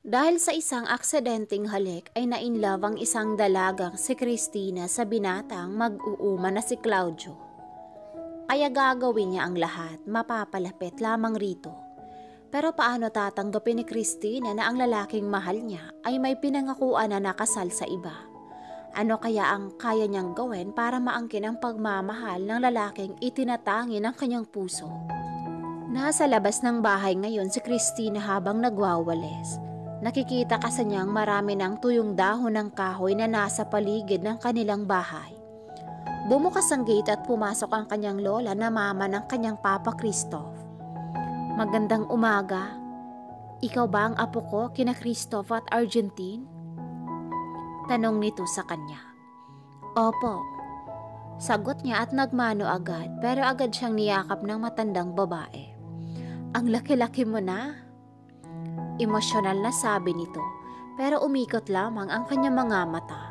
Dahil sa isang aksidenteng halik ay nainlove ang isang dalagang si Christina sa binatang mag-uuma na si Claudio. Kaya gagawin niya ang lahat, mapapalapit lamang rito. Pero paano tatanggapin ni Christina na ang lalaking mahal niya ay may pinangakuan na nakasal sa iba? Ano kaya ang kaya niyang gawin para maangkin ang pagmamahal ng lalaking itinatangi ng kanyang puso? Nasa labas ng bahay ngayon si Christina habang nagwawalis. Nakikita kasi niyang marami ng tuyong dahon ng kahoy na nasa paligid ng kanilang bahay. Bumukas ang gate at pumasok ang kanyang lola na mama ng kanyang Papa Christoph. Magandang umaga. Ikaw ba ang apo ko kina Christoph at Argentine? Tanong nito sa kanya. Opo. Sagot niya at nagmano agad pero agad siyang niyakap ng matandang babae. Ang laki-laki mo na. Emosyonal na sabi nito pero umikot lamang ang kanyang mga mata.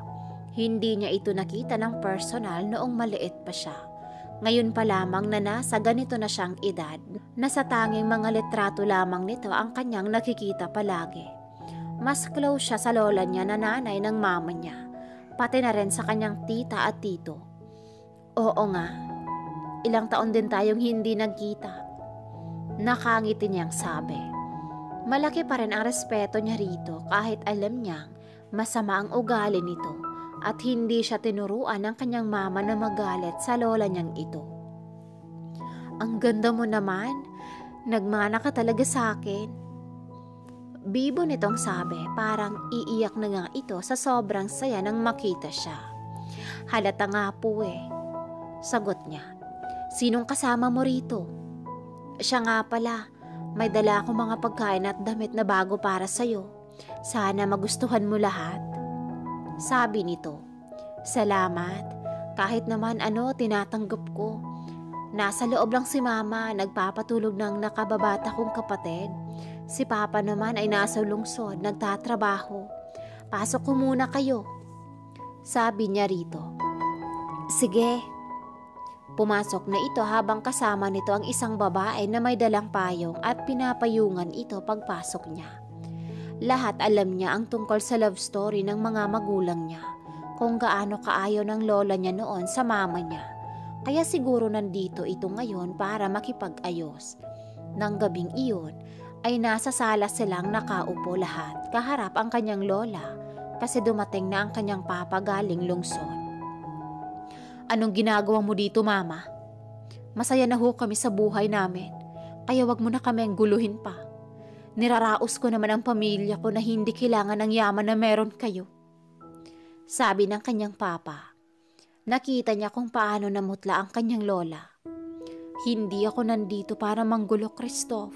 Hindi niya ito nakita ng personal noong maliit pa siya. Ngayon pa lamang na nasa ganito na siyang edad na sa tanging mga litrato lamang nito ang kanyang nakikita palagi. Mas close siya sa lola niya na nanay ng mama niya, pati na rin sa kanyang tita at tito. Oo nga, ilang taon din tayong hindi nagkita. Nakangiti niyang sabi. Malaki pa rin ang respeto niya rito kahit alam niyang masama ang ugali nito at hindi siya tinuruan ng kanyang mama na magalit sa lola niyang ito. Ang ganda mo naman, nagmana ka talaga sa akin. Bibo nitong sabi, parang iiyak na nga ito sa sobrang saya nang makita siya. Halata nga po sagot niya. Sinong kasama mo rito? Siya nga pala. May dala akong mga pagkain at damit na bago para sa'yo. Sana magustuhan mo lahat. Sabi nito. Salamat. Kahit naman tinatanggap ko. Nasa loob lang si mama, nagpapatulog ng nakababata kong kapatid. Si papa naman ay nasa lungsod, nagtatrabaho. Pasok ko muna kayo. Sabi niya rito. Sige. Pumasok na ito habang kasama nito ang isang babae na may dalang payong at pinapayungan ito pagpasok niya. Lahat alam niya ang tungkol sa love story ng mga magulang niya, kung gaano kaayaw ng lola niya noon sa mama niya. Kaya siguro nandito ito ngayon para makipag-ayos. Nang gabing iyon ay nasa sala silang nakaupo lahat kaharap ang kanyang lola kasi dumating na ang kanyang papa galing lungsod. Anong ginagawa mo dito, mama? Masaya na ho kami sa buhay namin, kaya wag mo na kami ang guluhin pa. Niraraos ko naman ang pamilya ko na hindi kailangan ng yaman na meron kayo. Sabi ng kanyang papa. Nakita niya kung paano namutla ang kanyang lola. Hindi ako nandito para manggulo, Christoph.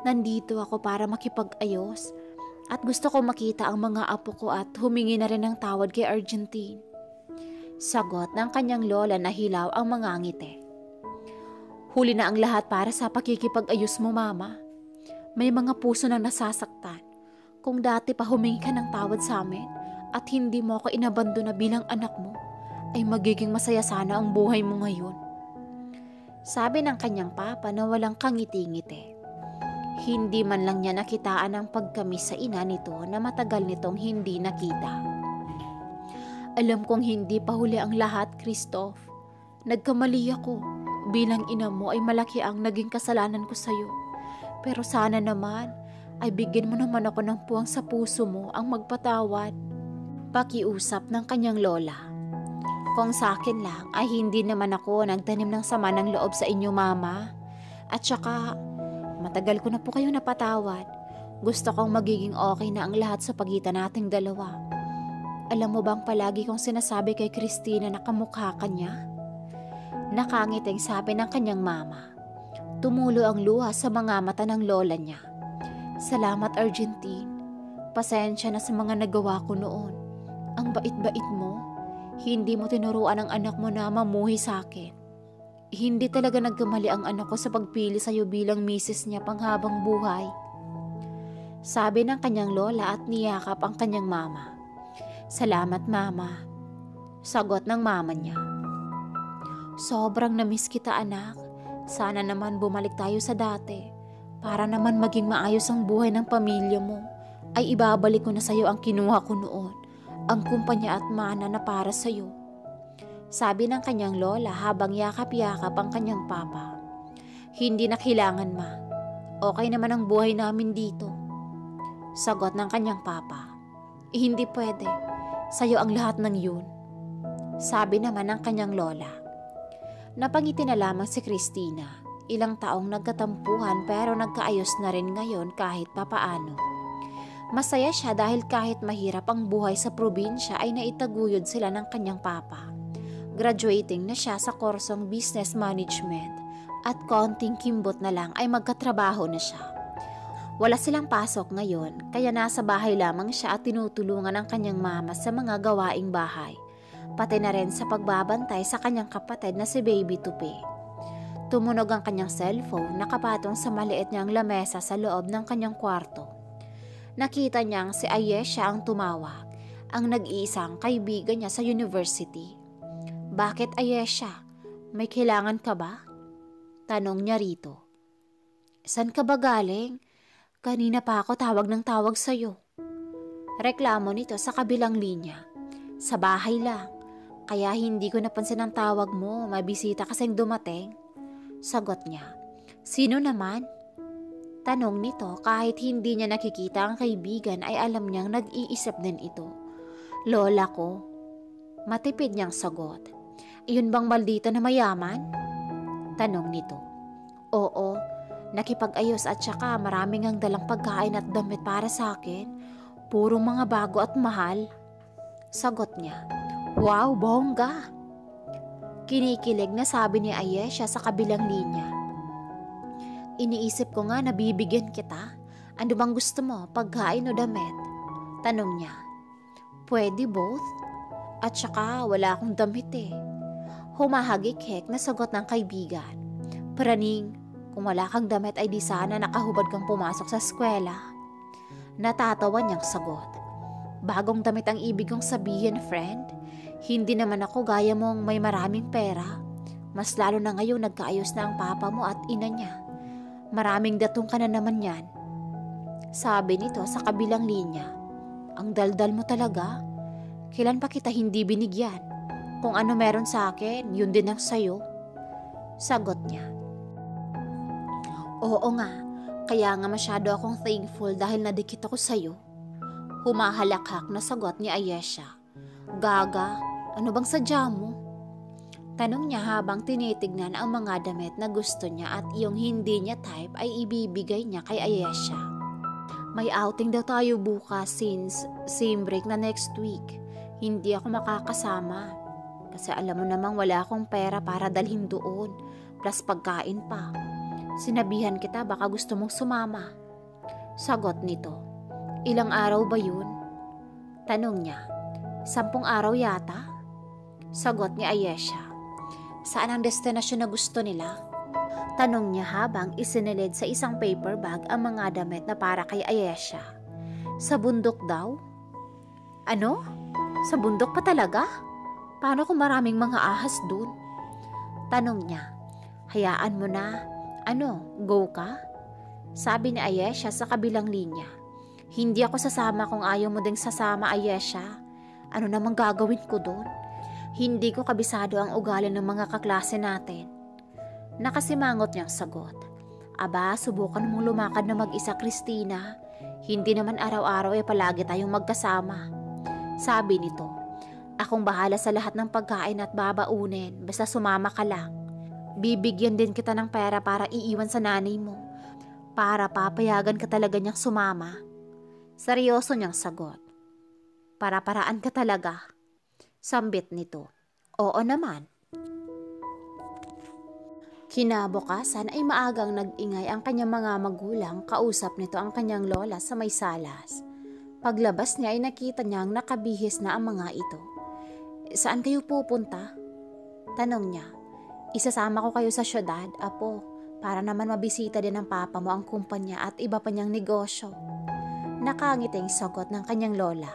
Nandito ako para makipag-ayos at gusto ko makita ang mga apo ko at humingi na rin ng tawad kay Argentine. Sagot ng kanyang lola na hilaw ang mga ngiti. Huli na ang lahat para sa pakikipag-ayos mo, mama. May mga puso na nasasaktan. Kung dati pa humingi ka ng tawad sa amin at hindi mo ako inabandona bilang anak mo, ay magiging masaya sana ang buhay mo ngayon. Sabi ng kanyang papa na walang kangiti-ngiti. Hindi man lang niya nakitaan ang pagkamis sa ina nito na matagal nitong hindi nakita. Alam kong hindi pa huli ang lahat, Christoph. Nagkamali ako. Bilang ina mo ay malaki ang naging kasalanan ko sa'yo. Pero sana naman ay bigyan mo naman ako ng puwang sa puso mo ang magpatawad. Pakiusap ng kanyang lola. Kung sa akin lang ay hindi naman ako nagtanim ng sama ng loob sa inyo, mama. At saka, matagal ko na po kayo napatawad. Gusto kong magiging okay na ang lahat sa pagitan nating dalawa. Alam mo bang palagi kong sinasabi kay Christina na kamukha ka niya? Nakangiting sabi ng kanyang mama. Tumulo ang luha sa mga mata ng lola niya. Salamat, Argentine. Pasensya na sa mga nagawa ko noon. Ang bait-bait mo. Hindi mo tinuruan ang anak mo na mamuhi sa akin. Hindi talaga nagkamali ang anak ko sa pagpili sa iyo bilang misis niya panghabang buhay. Sabi ng kanyang lola at niyakap ang kanyang mama. Salamat, mama. Sagot ng mama niya. Sobrang namiss kita, anak. Sana naman bumalik tayo sa dati para naman maging maayos ang buhay ng pamilya mo ay ibabalik ko na sa'yo ang kinuha ko noon, ang kumpanya at mana na para sa'yo. Sabi ng kanyang lola habang yakap-yakap ang kanyang papa. Hindi na kailangan, ma. Okay naman ang buhay namin dito. Sagot ng kanyang papa. Hindi pwede. Sa'yo ang lahat ng yun. Sabi naman ng kanyang lola. Napangiti na lamang si Christina. Ilang taong nagkatampuhan pero nagkaayos na rin ngayon kahit papaano. Masaya siya dahil kahit mahirap ang buhay sa probinsya ay naitaguyod sila ng kanyang papa. Graduating na siya sa kursong business management at konting kimbot na lang ay magkatrabaho na siya. Wala silang pasok ngayon kaya nasa bahay lamang siya at tinutulungan ang kanyang mama sa mga gawaing bahay, pati na rin sa pagbabantay sa kanyang kapatid na si Baby Tupi. Tumunog ang kanyang cellphone nakapatong sa maliit niyang lamesa sa loob ng kanyang kwarto. Nakita niyang si Ayesha ang tumawag, ang nag-iisang kaibigan niya sa university. Bakit, Ayesha? May kailangan ka ba? Tanong niya rito. San ka ba galing? Kanina pa ako tawag ng tawag sa'yo. Reklamo nito sa kabilang linya. Sa bahay lang. Kaya hindi ko napansin ang tawag mo. May bisita kasing dumating. Sagot niya. Sino naman? Tanong nito kahit hindi niya nakikita ang kaibigan ay alam niyang nag-iisip din ito. Lola ko. Matipid niyang sagot. Iyon bang maldita na mayaman? Tanong nito. Oo, nakipag-ayos at saka maraming ang dalang pagkain at damit para sa akin. Purong mga bago at mahal. Sagot niya. Wow, bongga! Kinikilig na sabi ni Ayesha sa kabilang linya. Iniisip ko nga na bibigyan kita. Ano bang gusto mo, pagkain o damit? Tanong niya. Pwede both? At saka wala akong damit eh. Humahagik-hek na sagot ng kaibigan. Praning, kung wala kang damit ay di sana nakahubad kang pumasok sa eskwela. Natatawa niyang sagot. Bagong damit ang ibig kong sabihin, friend. Hindi naman ako gaya mong may maraming pera. Mas lalo na ngayon nagkaayos na ang papa mo at ina niya. Maraming datong ka na naman yan. Sabi nito sa kabilang linya. Ang daldal mo talaga. Kailan pa kita hindi binigyan? Kung ano meron sa akin, yun din ang sayo. Sagot niya. Oo nga, kaya nga masyado akong thankful dahil nadikit ako sa'yo. Humahalakhak na sagot ni Ayesha. Gaga, ano bang sadya mo? Tanong niya habang tinitignan ang mga damit na gusto niya at yung hindi niya type ay ibibigay niya kay Ayesha. May outing daw tayo bukas since same break na next week. Hindi ako makakasama. Kasi alam mo namang wala akong pera para dalhin doon, plus pagkain pa. Sinabihan kita baka gusto mong sumama. Sagot nito. Ilang araw ba yun? Tanong niya. 10 araw yata? Sagot ni Ayesha. Saan ang destinasyon na gusto nila? Tanong niya habang isinilid sa isang paper bag ang mga damit na para kay Ayesha. Sa bundok daw? Ano? Sa bundok pa talaga? Paano kung maraming mga ahas dun? Tanong niya. Hayaan mo na. Ano, go ka? Sabi ni Ayesha sa kabilang linya. Hindi ako sasama kung ayaw mo ding sasama, Ayesha. Ano namang gagawin ko dun? Hindi ko kabisado ang ugali ng mga kaklase natin. Nakasimangot niyang sagot. Aba, subukan mong lumakad na mag-isa, Christina. Hindi naman araw-araw palagi tayong magkasama. Sabi nito. Akong bahala sa lahat ng pagkain at babaunin, basta sumama ka lang. Bibigyan din kita ng pera para iiwan sa nanay mo. Para papayagan ka talaga niyang sumama. Seryoso niyang sagot. Para-paraan ka talaga. Sambit nito. Oo naman. Kinabukasan ay maagang nag-ingay ang kanyang mga magulang, kausap nito ang kanyang lola sa may salas. Paglabas niya ay nakita niyang nakabihis na ang mga ito. Saan kayo pupunta? Tanong niya. Isasama ko kayo sa syudad, apo, para naman mabisita din ng papa mo ang kumpanya at iba pa niyang negosyo. Nakangiting sagot ng kanyang lola.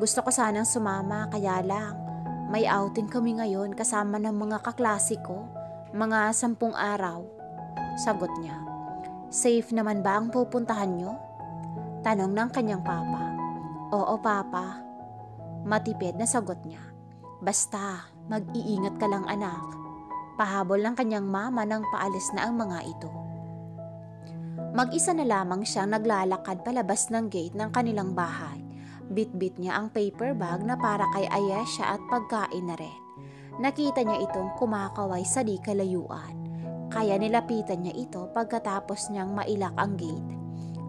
Gusto ko sanang sumama kaya lang, may outing kami ngayon kasama ng mga kaklase ko, mga 10 araw. Sagot niya. Safe naman ba ang pupuntahan niyo? Tanong ng kanyang papa. Oo, papa. Matipid na sagot niya. Basta, mag-iingat ka lang anak. Pahabol ng kanyang mama nang paalis na ang mga ito. Mag-isa na lamang siyang naglalakad palabas ng gate ng kanilang bahay. Bit-bit niya ang paper bag na para kay Ayesha at pagkain na rin. Nakita niya itong kumakaway sa di kalayuan. Kaya nilapitan niya ito pagkatapos niyang mailak ang gate.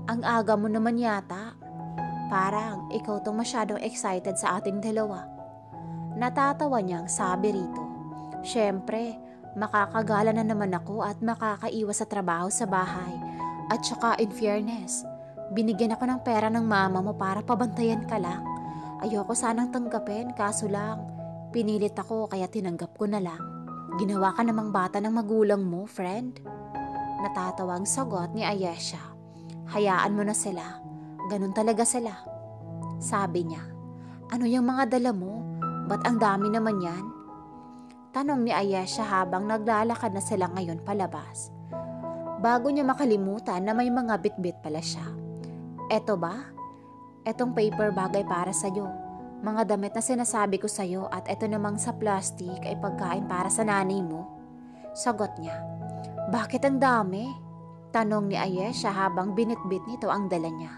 Ang aga mo naman yata. Parang ikaw tong masyadong excited sa ating dalawa. Natatawa niyang sabi rito. Siyempre, makakagala na naman ako at makakaiwas sa trabaho sa bahay. At saka in fairness, binigyan ako ng pera ng mama mo para pabantayan ka lang. Ayoko sanang tanggapin kaso lang, pinilit ako kaya tinanggap ko na lang. Ginawa ka namang bata ng magulang mo, friend. Natatawang sagot ni Ayesha. Hayaan mo na sila, ganun talaga sila. Sabi niya, ano yung mga dala mo? Ba't ang dami naman yan? Tanong ni Ayesha habang naglalakad na sila ngayon palabas. Bago niya makalimutan na may mga bitbit pala siya. Eto ba? Etong paper bag ay para sa'yo. Mga damit na sinasabi ko sa'yo at eto namang sa plastic ay pagkain para sa nanay mo. Sagot niya. Bakit ang dami? Tanong ni Ayesha habang binitbit nito ang dala niya.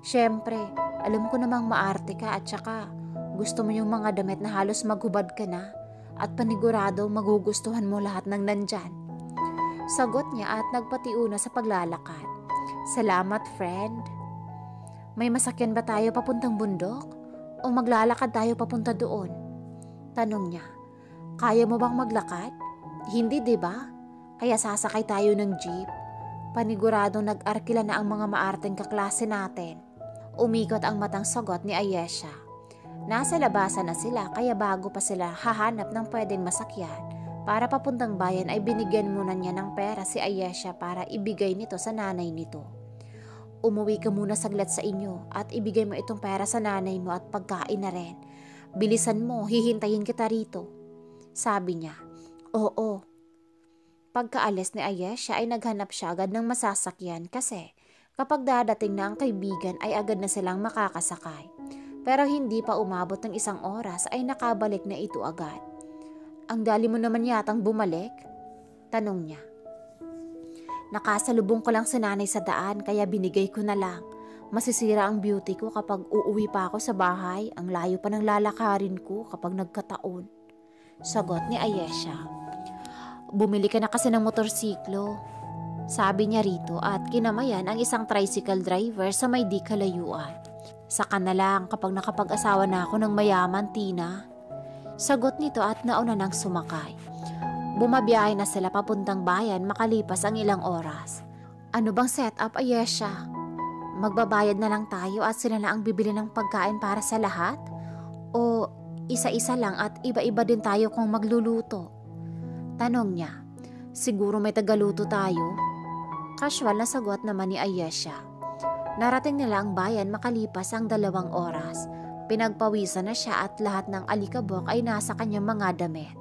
Siyempre, alam ko namang maarte ka at saka gusto mo yung mga damit na halos maghubad ka na at panigurado magugustuhan mo lahat ng nandyan. Sagot niya at nagpatiuna sa paglalakad. Salamat, friend. May masakyan ba tayo papuntang bundok? O maglalakad tayo papunta doon? Tanong niya. Kaya mo bang maglakad? Hindi, diba? Kaya sasakay tayo ng jeep. Paniguradong nag-arkila na ang mga maarteng kaklase natin. Umikot ang matang sagot ni Ayesha. Nasa labasan na sila kaya bago pa sila hahanap ng pwedeng masakyan. Para papuntang bayan ay binigyan muna niya ng pera si Ayesha para ibigay nito sa nanay nito. Umuwi ka muna saglit sa inyo at ibigay mo itong pera sa nanay mo at pagkain na rin. Bilisan mo, hihintayin kita rito. Sabi niya, oo. Pagkaalis ni Ayesha ay naghanap siya agad ng masasakyan kasi kapag dadating na ang kaibigan ay agad na silang makakasakay. Pero hindi pa umabot ng 1 oras ay nakabalik na ito agad. Ang dali mo naman yatang bumalik? Tanong niya. Nakasalubong ko lang si nanay sa daan kaya binigay ko na lang. Masisira ang beauty ko kapag uuwi pa ako sa bahay. Ang layo pa ng lalakarin ko kapag nagkataon. Sagot ni Ayesha. Bumili ka na kasi ng motorsiklo. Sabi niya rito at kinamayan ang isang tricycle driver sa may di kalayuan. Saka na lang kapag nakapag-asawa na ako ng mayaman, Tina. Sagot nito at nauna nang sumakay. Bumabiyahe na sila papuntang bayan makalipas ang ilang oras. Ano bang setup, Ayesha? Magbabayad na lang tayo at sila na ang bibili ng pagkain para sa lahat? O isa-isa lang at iba-iba din tayo kung magluluto? Tanong niya. Siguro may tagaluto tayo? Casual na sagot naman ni Ayesha. Narating nila ang bayan makalipas ang 2 oras. Pinagpawisan na siya at lahat ng alikabok ay nasa kanyang mga damit.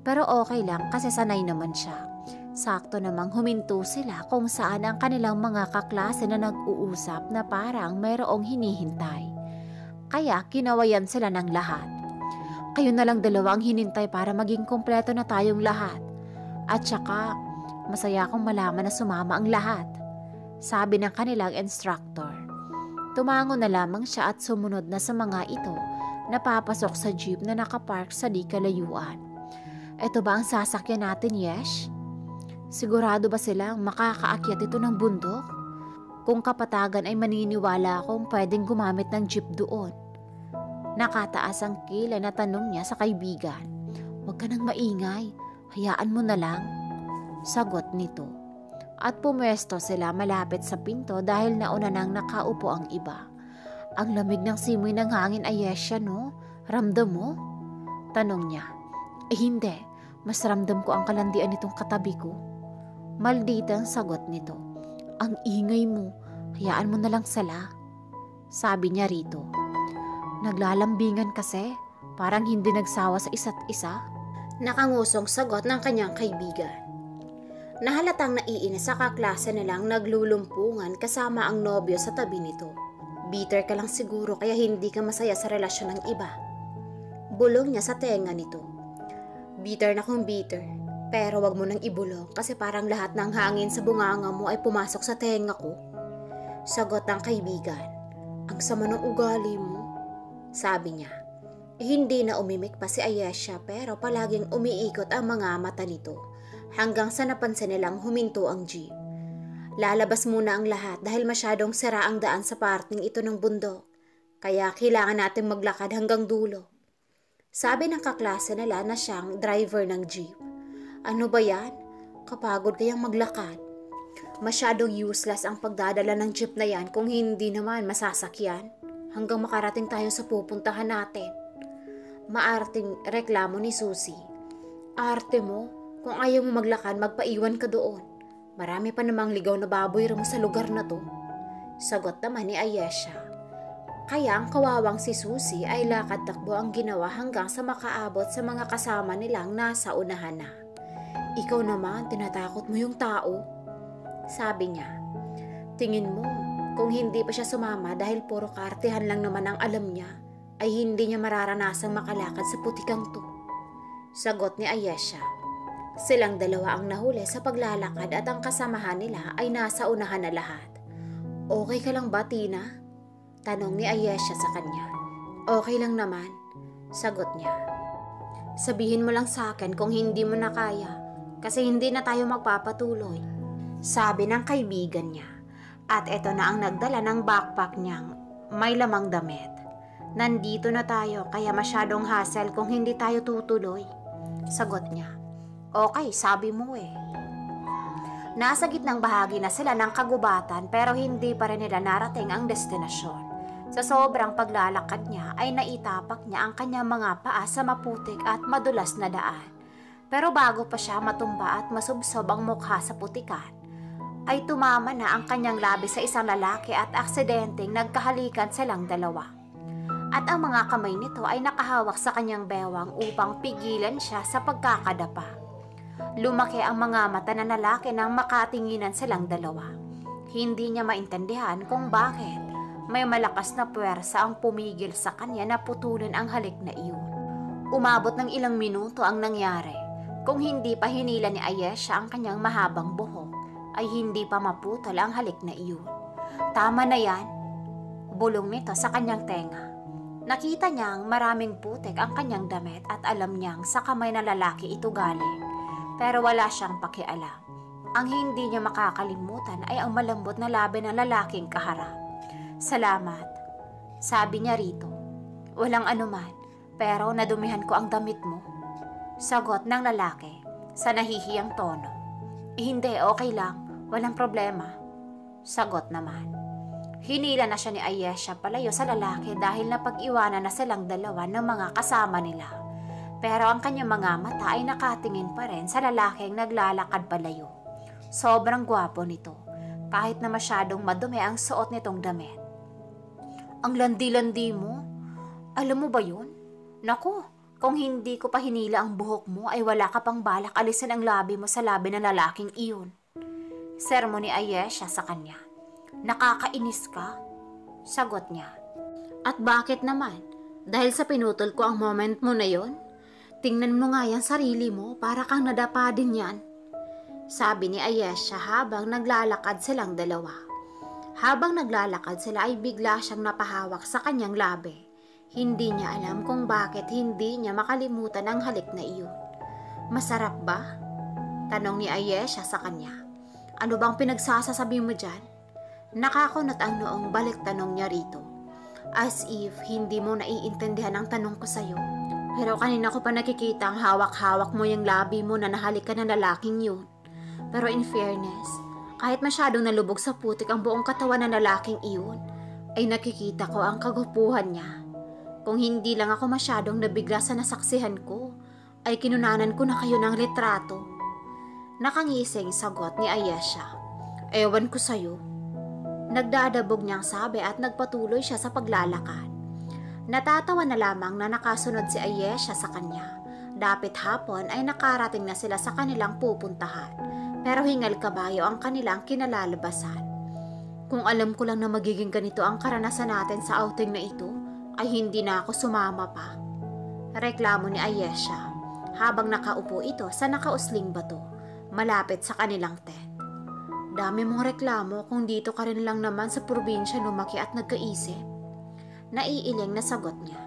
Pero okay lang kasi sanay naman siya. Sakto namang huminto sila kung saan ang kanilang mga kaklase na nag-uusap na parang mayroong hinihintay. Kaya kinawayan sila ng lahat. Kayo na lang 2 ang hinintay para maging kompleto na tayong lahat. At saka, masaya akong malaman na sumama ang lahat. Sabi ng kanilang instructor. Tumango na lamang siya at sumunod na sa mga ito na papasok sa jeep na nakapark sa di kalayuan. Ito ba ang sasakyan natin, Yesh? Sigurado ba silang makakaakyat ito ng bundok? Kung kapatagan ay maniniwala akong pwedeng gumamit ng jeep doon. Nakataas ang kilay na tanong niya sa kaibigan. Huwag ka nang maingay, hayaan mo na lang. Sagot nito. At pumwesto sila malapit sa pinto dahil nauna nang nakaupo ang iba. Ang lamig ng simoy ng hangin, Ayesha, no? Ramdam mo? Tanong niya. Hindi, mas ramdam ko ang kalandian nitong katabi ko. Maldita ang sagot nito. Ang ingay mo, hayaan mo na lang sila. Sabi niya rito. Naglalambingan kasi, parang hindi nagsawa sa isa't isa. Nakangusong sagot ng kanyang kaibigan. Nahalatang naiinis sa kaklase nilang naglulumpungan kasama ang nobyo sa tabi nito. Bitter ka lang siguro kaya hindi ka masaya sa relasyon ng iba. Bulong niya sa tenga nito. Bitter na kung bitter, pero wag mo nang ibulong kasi parang lahat ng hangin sa bunganga mo ay pumasok sa tenga ko. Sagot ng kaibigan. Ang sama ng ugali mo, sabi niya. Hindi na umimik pa si Ayesha pero palaging umiikot ang mga mata nito hanggang sa napansin nilang huminto ang jeep. Lalabas muna ang lahat dahil masyadong sira ang daan sa parting ito ng bundok, kaya kailangan natin maglakad hanggang dulo. Sabi ng kaklase nila na siyang driver ng jeep. Ano ba yan? Kapagod kayang maglakad. Masyadong useless ang pagdadala ng jeep na yan kung hindi naman masasakyan hanggang makarating tayo sa pupuntahan natin. Maarting reklamo ni Susie. Arte mo, kung ayaw mo maglakad magpaiwan ka doon. Marami pa namang ligaw na baboy mo sa lugar na to. Sagot naman ni Ayesha. Kaya ang kawawang si Susie ay lakad-takbo ang ginawa hanggang sa makaabot sa mga kasama nilang nasa unahan na. Ikaw naman, tinatakot mo yung tao. Sabi niya. Tingin mo, kung hindi pa siya sumama dahil puro kaartehan lang naman ang alam niya, ay hindi niya mararanasang makalakad sa putikang to. Sagot ni Ayesha. Silang dalawa ang nahuli sa paglalakad at ang kasamahan nila ay nasa unahan na lahat. Okay ka lang ba, Tina? Tanong ni Ayesha sa kanya. Okay lang naman, sagot niya. Sabihin mo lang sa akin kung hindi mo na kaya, kasi hindi na tayo magpapatuloy, sabi ng kaibigan niya. At eto na ang nagdala ng backpack niyang may lamang damit. Nandito na tayo kaya masyadong hassle kung hindi tayo tutuloy, sagot niya. Okay, sabi mo eh. Nasa gitnang bahagi na sila ng kagubatan pero hindi pa rin nila narating ang destinasyon. Sa sobrang paglalakad niya ay naitapak niya ang kanyang mga paa sa maputik at madulas na daan. Pero bago pa siya matumba at masubsob ang mukha sa putikan, ay tumama na ang kanyang labi sa isang lalaki at aksidenteng nagkahalikan silang dalawa. At ang mga kamay nito ay nakahawak sa kanyang bewang upang pigilan siya sa pagkakadapa. Lumaki ang mga mata ng lalaki nang makatinginan silang dalawa. Hindi niya maintindihan kung bakit may malakas na puwersa ang pumigil sa kanya na putulin ang halik na iyon. Umabot ng ilang minuto ang nangyari. Kung hindi pa hinila ni Ayesha ang kanyang mahabang buhok, ay hindi pa maputol ang halik na iyon. Tama na yan, bulong nito sa kanyang tenga. Nakita niyang maraming putik ang kanyang damit at alam niyang sa kamay ng lalaki ito galing. Pero wala siyang pakialam. Ang hindi niya makakalimutan ay ang malambot na labi ng lalaking kaharap. Salamat, sabi niya rito. Walang anuman, pero nadumihan ko ang damit mo. Sagot ng lalaki sa nahihiyang tono. Hindi, okay lang, walang problema. Sagot naman. Hinila na siya ni Ayesha palayo sa lalaki dahil napag-iwanan na silang dalawa ng mga kasama nila. Pero ang kanyang mga mata ay nakatingin pa rin sa lalaking naglalakad palayo. Sobrang gwapo nito, kahit na masyadong madumi ang suot nitong damit. Ang landi-landi mo? Alam mo ba yun? Naku, kung hindi ko pa hinila ang buhok mo ay wala ka pang balak alisin ang labi mo sa labi ng lalaking iyon. Sermon ni Ayesha sa kanya. Nakakainis ka? Sagot niya. At bakit naman? Dahil sa pinutol ko ang moment mo na yon? Tingnan mo nga yan sarili mo, para kang nadapa din yan. Sabi ni Ayesha habang naglalakad silang dalawa. Habang naglalakad sila ay bigla siyang napahawak sa kanyang labi. Hindi niya alam kung bakit hindi niya makalimutan ang halik na iyon. Masarap ba? Tanong ni Ayesha sa kanya. Ano bang pinagsasasabi mo dyan? Nakakunot ang noong balik tanong niya rito. As if hindi mo naiintindihan ang tanong ko sa'yo. Pero kanina ko pa nakikita ang hawak-hawak mo yung labi mo na nahalikan ng lalaking yun. Pero in fairness, kahit masyadong nalubog sa putik ang buong katawan ng lalaking iyon, ay nakikita ko ang kagupuhan niya. Kung hindi lang ako masyadong nabigla sa nasaksihan ko, ay kinunanan ko na kayo ng litrato. Nakangising sagot ni Ayesha. Ewan ko sa'yo. Nagdadabog niyang sabi at nagpatuloy siya sa paglalakad. Natatawa na lamang na nakasunod si Ayesha sa kanya. Dapit hapon ay nakarating na sila sa kanilang pupuntahan, pero hingal kabayo ang kanilang kinalalabasan. Kung alam ko lang na magiging ganito ang karanasan natin sa outing na ito, ay hindi na ako sumama pa. Reklamo ni Ayesha habang nakaupo ito sa nakausling bato malapit sa kanilang tent. Dami mong reklamo kung dito ka rin lang naman sa probinsya lumaki at nagkaisip. Naiiling na sagot niya.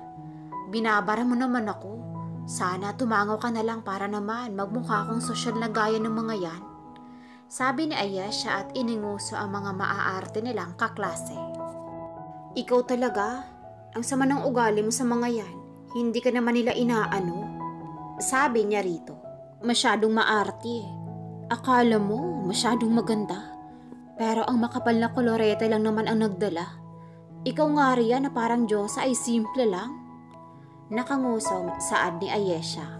Binabara mo naman ako. Sana tumangaw ka na lang para naman magmukha kong sosyal na gaya ng mga yan. Sabi ni Ayesha at ininguso ang mga maaarte nilang kaklase. Ikaw talaga, ang sama ng ugali mo sa mga yan. Hindi ka naman nila inaano. Sabi niya rito, masyadong maarte eh. Akala mo masyadong maganda. Pero ang makapal na kolorete lang naman ang nagdala. Ikaw nga riyan na parang Diyosa ay simple lang. Nakangusong saad ni Ayesha.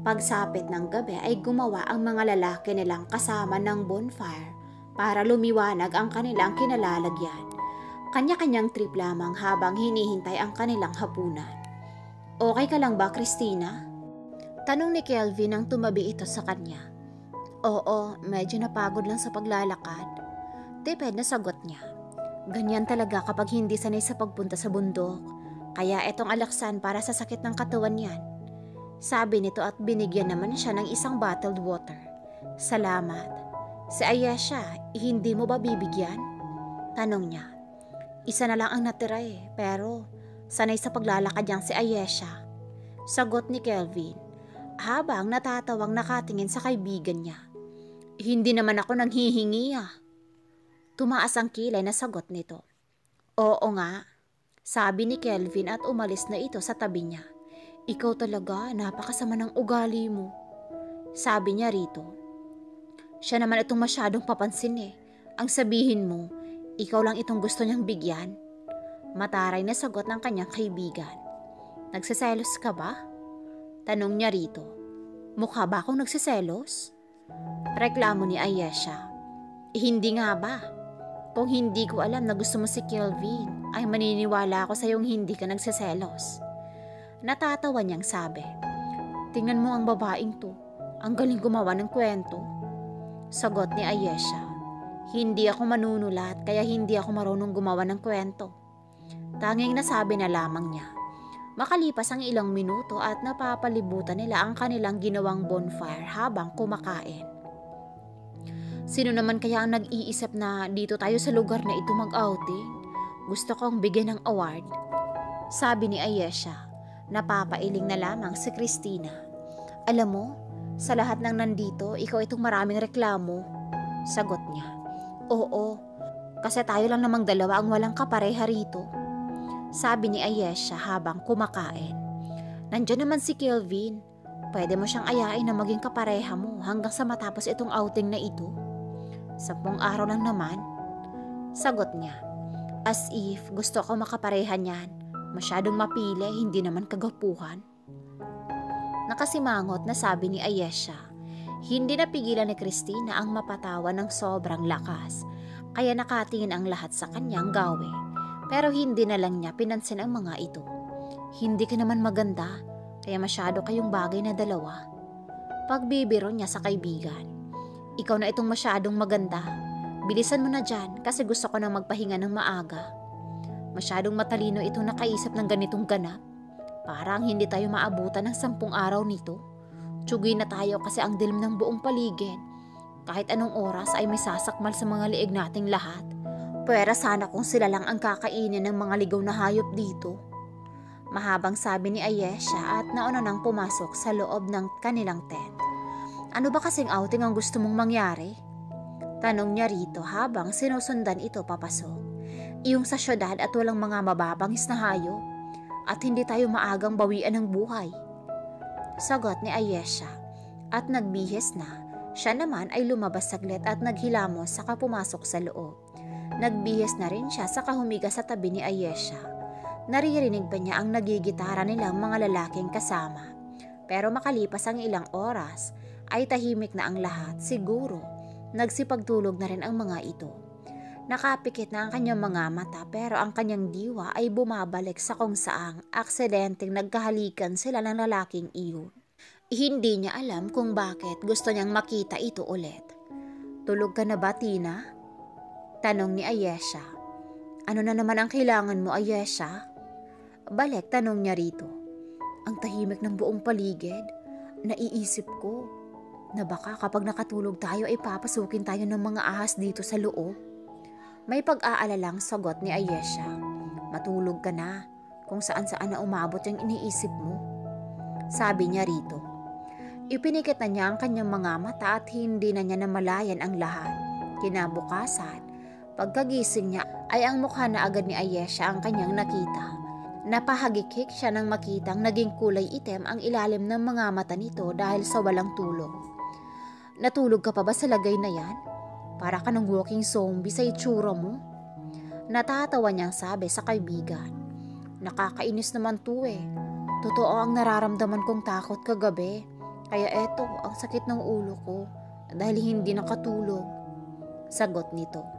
Pagsapit ng gabi ay gumawa ang mga lalaki nilang kasama ng bonfire para lumiwanag ang kanilang kinalalagyan. Kanya-kanyang trip lamang habang hinihintay ang kanilang hapunan. Okay ka lang ba, Christina? Tanong ni Kelvin nang tumabi ito sa kanya. Oo, medyo napagod lang sa paglalakad. Tipid na sagot niya. Ganyan talaga kapag hindi sanay sa pagpunta sa bundok. Kaya itong alaksan para sa sakit ng katawan yan. Sabi nito at binigyan naman siya ng isang bottled water. Salamat. Si Ayesha, hindi mo ba bibigyan? Tanong niya. Isa na lang ang natira pero sanay sa paglalakad niyang si Ayesha. Sagot ni Kelvin, habang natatawang nakatingin sa kaibigan niya. Hindi naman ako nanghihingi Tumaas ang kilay na sagot nito. Oo nga, sabi ni Kelvin at umalis na ito sa tabi niya. Ikaw talaga, napakasama ng ugali mo. Sabi niya rito. Siya naman itong masyadong papansin Ang sabihin mo, ikaw lang itong gusto niyang bigyan. Mataray na sagot ng kanyang kaibigan. Nagsiselos ka ba? Tanong niya rito. Mukha ba akong nagsiselos? Reklamo ni Ayesha. Hindi nga ba? Kung hindi ko alam na gusto mo si Kelvin, ay maniniwala ako sa iyong hindi ka nagsiselos. Natatawa niyang sabi. Tingnan mo ang babaeng to. Ang galing gumawa ng kwento. Sagot ni Ayesha. Hindi ako manunulat kaya hindi ako marunong gumawa ng kwento. Tanging nasabi na lamang niya. Makalipas ang ilang minuto at napapalibutan nila ang kanilang ginawang bonfire habang kumakain. Sino naman kaya ang nag-iisip na dito tayo sa lugar na ito mag-outing? Gusto kong bigyan ng award. Sabi ni Ayesha, napapailing na lamang si Christina. Alam mo, sa lahat ng nandito, ikaw itong maraming reklamo. Sagot niya. Oo, kasi tayo lang namang dalawa ang walang kapareha rito. Sabi ni Ayesha habang kumakain. Nandiyan naman si Kelvin. Pwede mo siyang ayain na maging kapareha mo hanggang sa matapos itong outing na ito. 10 araw lang naman. Sagot niya. As if gusto ko makapareha niyan. Masyadong mapili, hindi naman kagapuhan. Nakasimangot na sabi ni Ayesha. Hindi napigilan ni Christina ang mapatawa ng sobrang lakas. Kaya nakatingin ang lahat sa kanyang gawi. Pero hindi na lang niya pinansin ang mga ito. Hindi ka naman maganda, kaya masyado kayong bagay na dalawa. Pagbibiro niya sa kaibigan. Ikaw na itong masyadong maganda. Bilisan mo na dyan kasi gusto ko nang magpahinga ng maaga. Masyadong matalino itong nakaisip ng ganitong ganap. Parang hindi tayo maabutan ng 10 araw nito. Tsugi na tayo kasi ang dilim ng buong paligid. Kahit anong oras ay may sasakmal sa mga liig nating lahat. Pwera sana kung sila lang ang kakainin ng mga ligaw na hayop dito. Mahabang sabi ni Ayesha at nauna nang pumasok sa loob ng kanilang tent. Ano ba kasing outing ang gusto mong mangyari? Tanong niya rito habang sinusundan ito papasok. Iyong sa syudad at walang mga mababangis na hayop at hindi tayo maagang bawian ng buhay. Sagot ni Ayesha at nagbihis na. Siya naman ay lumabas saglit at naghilamos saka pumasok sa loob. Nagbihis na rin siya saka humiga sa tabi ni Ayesha. Naririnig pa niya ang nagigitara nilang mga lalaking kasama. Pero makalipas ang ilang oras, ay tahimik na ang lahat. Siguro, nagsipagtulog na rin ang mga ito. Nakapikit na ang kanyang mga mata pero ang kanyang diwa ay bumabalik sa kung saang aksidenteng nagkahalikan sila ng lalaking iyon. Hindi niya alam kung bakit gusto niyang makita ito ulit. Tulog ka na ba, Tina? Tanong ni Ayesha. Ano na naman ang kailangan mo, Ayesha? Balik tanong niya rito. Ang tahimik ng buong paligid. Naiisip ko na baka kapag nakatulog tayo ay papasukin tayo ng mga ahas dito sa loob. May pag-aalalang sagot ni Ayesha. Matulog ka na, kung saan-saan na umabot yung iniisip mo. Sabi niya rito. Ipinikit na niya ang kanyang mga mata at hindi na niya namalayan ang lahat. Kinabukasan, pagkagising niya ay ang mukha na agad ni Ayesha ang kanyang nakita. Napahagikik siya nang makitang naging kulay itim ang ilalim ng mga mata nito dahil sa walang tulog. Natulog ka pa ba sa lagay na yan? Para ka ng walking zombie sa itsura mo. Natatawa niyang sabi sa kaibigan. Nakakainis naman to eh. Totoo ang nararamdaman kong takot kagabi. Kaya eto, ang sakit ng ulo ko dahil hindi nakatulog. Sagot nito.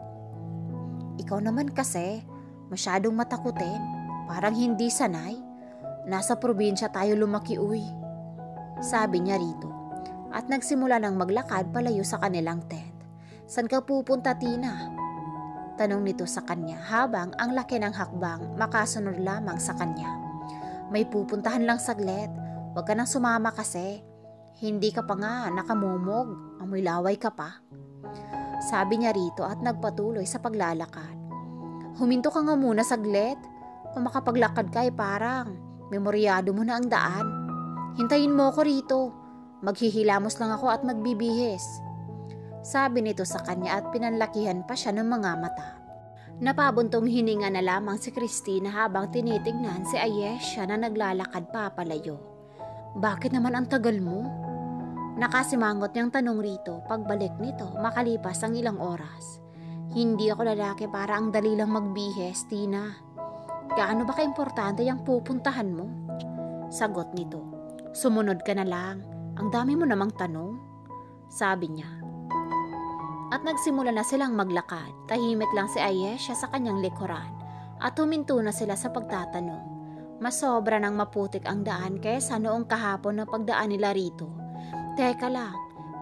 Ikaw naman kasi, masyadong matakutin. Parang hindi sanay. Nasa probinsya tayo lumaki uy. Sabi niya rito. At nagsimula ng maglakad palayo sa kanilang tent. San ka pupunta, Tina? Tanong nito sa kanya habang ang laki ng hakbang makasunod lamang sa kanya. May pupuntahan lang saglit. Huwag ka nang sumama kasi. Hindi ka pa nga nakamumog. Amoy laway ka pa. Sabi niya rito at nagpatuloy sa paglalakad. Huminto ka nga muna saglit. Kung makapaglakad ka ay parang memoryado mo na ang daan. Hintayin mo ko rito. Maghihilamos lang ako at magbibihis. Sabi nito sa kanya at pinanlakihan pa siya ng mga mata. Napabuntong hininga na lamang si Christina habang tinitignan si Ayesha na naglalakad papalayo. Bakit naman ang tagal mo? Nakasimangot niyang tanong rito pagbalik nito makalipas ang ilang oras. Hindi ako lalaki para ang dali lang magbihis, Tina. Gaano ba kaimportante yung pupuntahan mo? Sagot nito. Sumunod ka na lang. Ang dami mo namang tanong. Sabi niya. At nagsimula na silang maglakad. Tahimik lang si Ayesha sa kanyang likuran. At huminto na sila sa pagtatanong. Mas sobra nang maputik ang daan kaysa noong kahapon na pagdaan nila rito. Teka lang,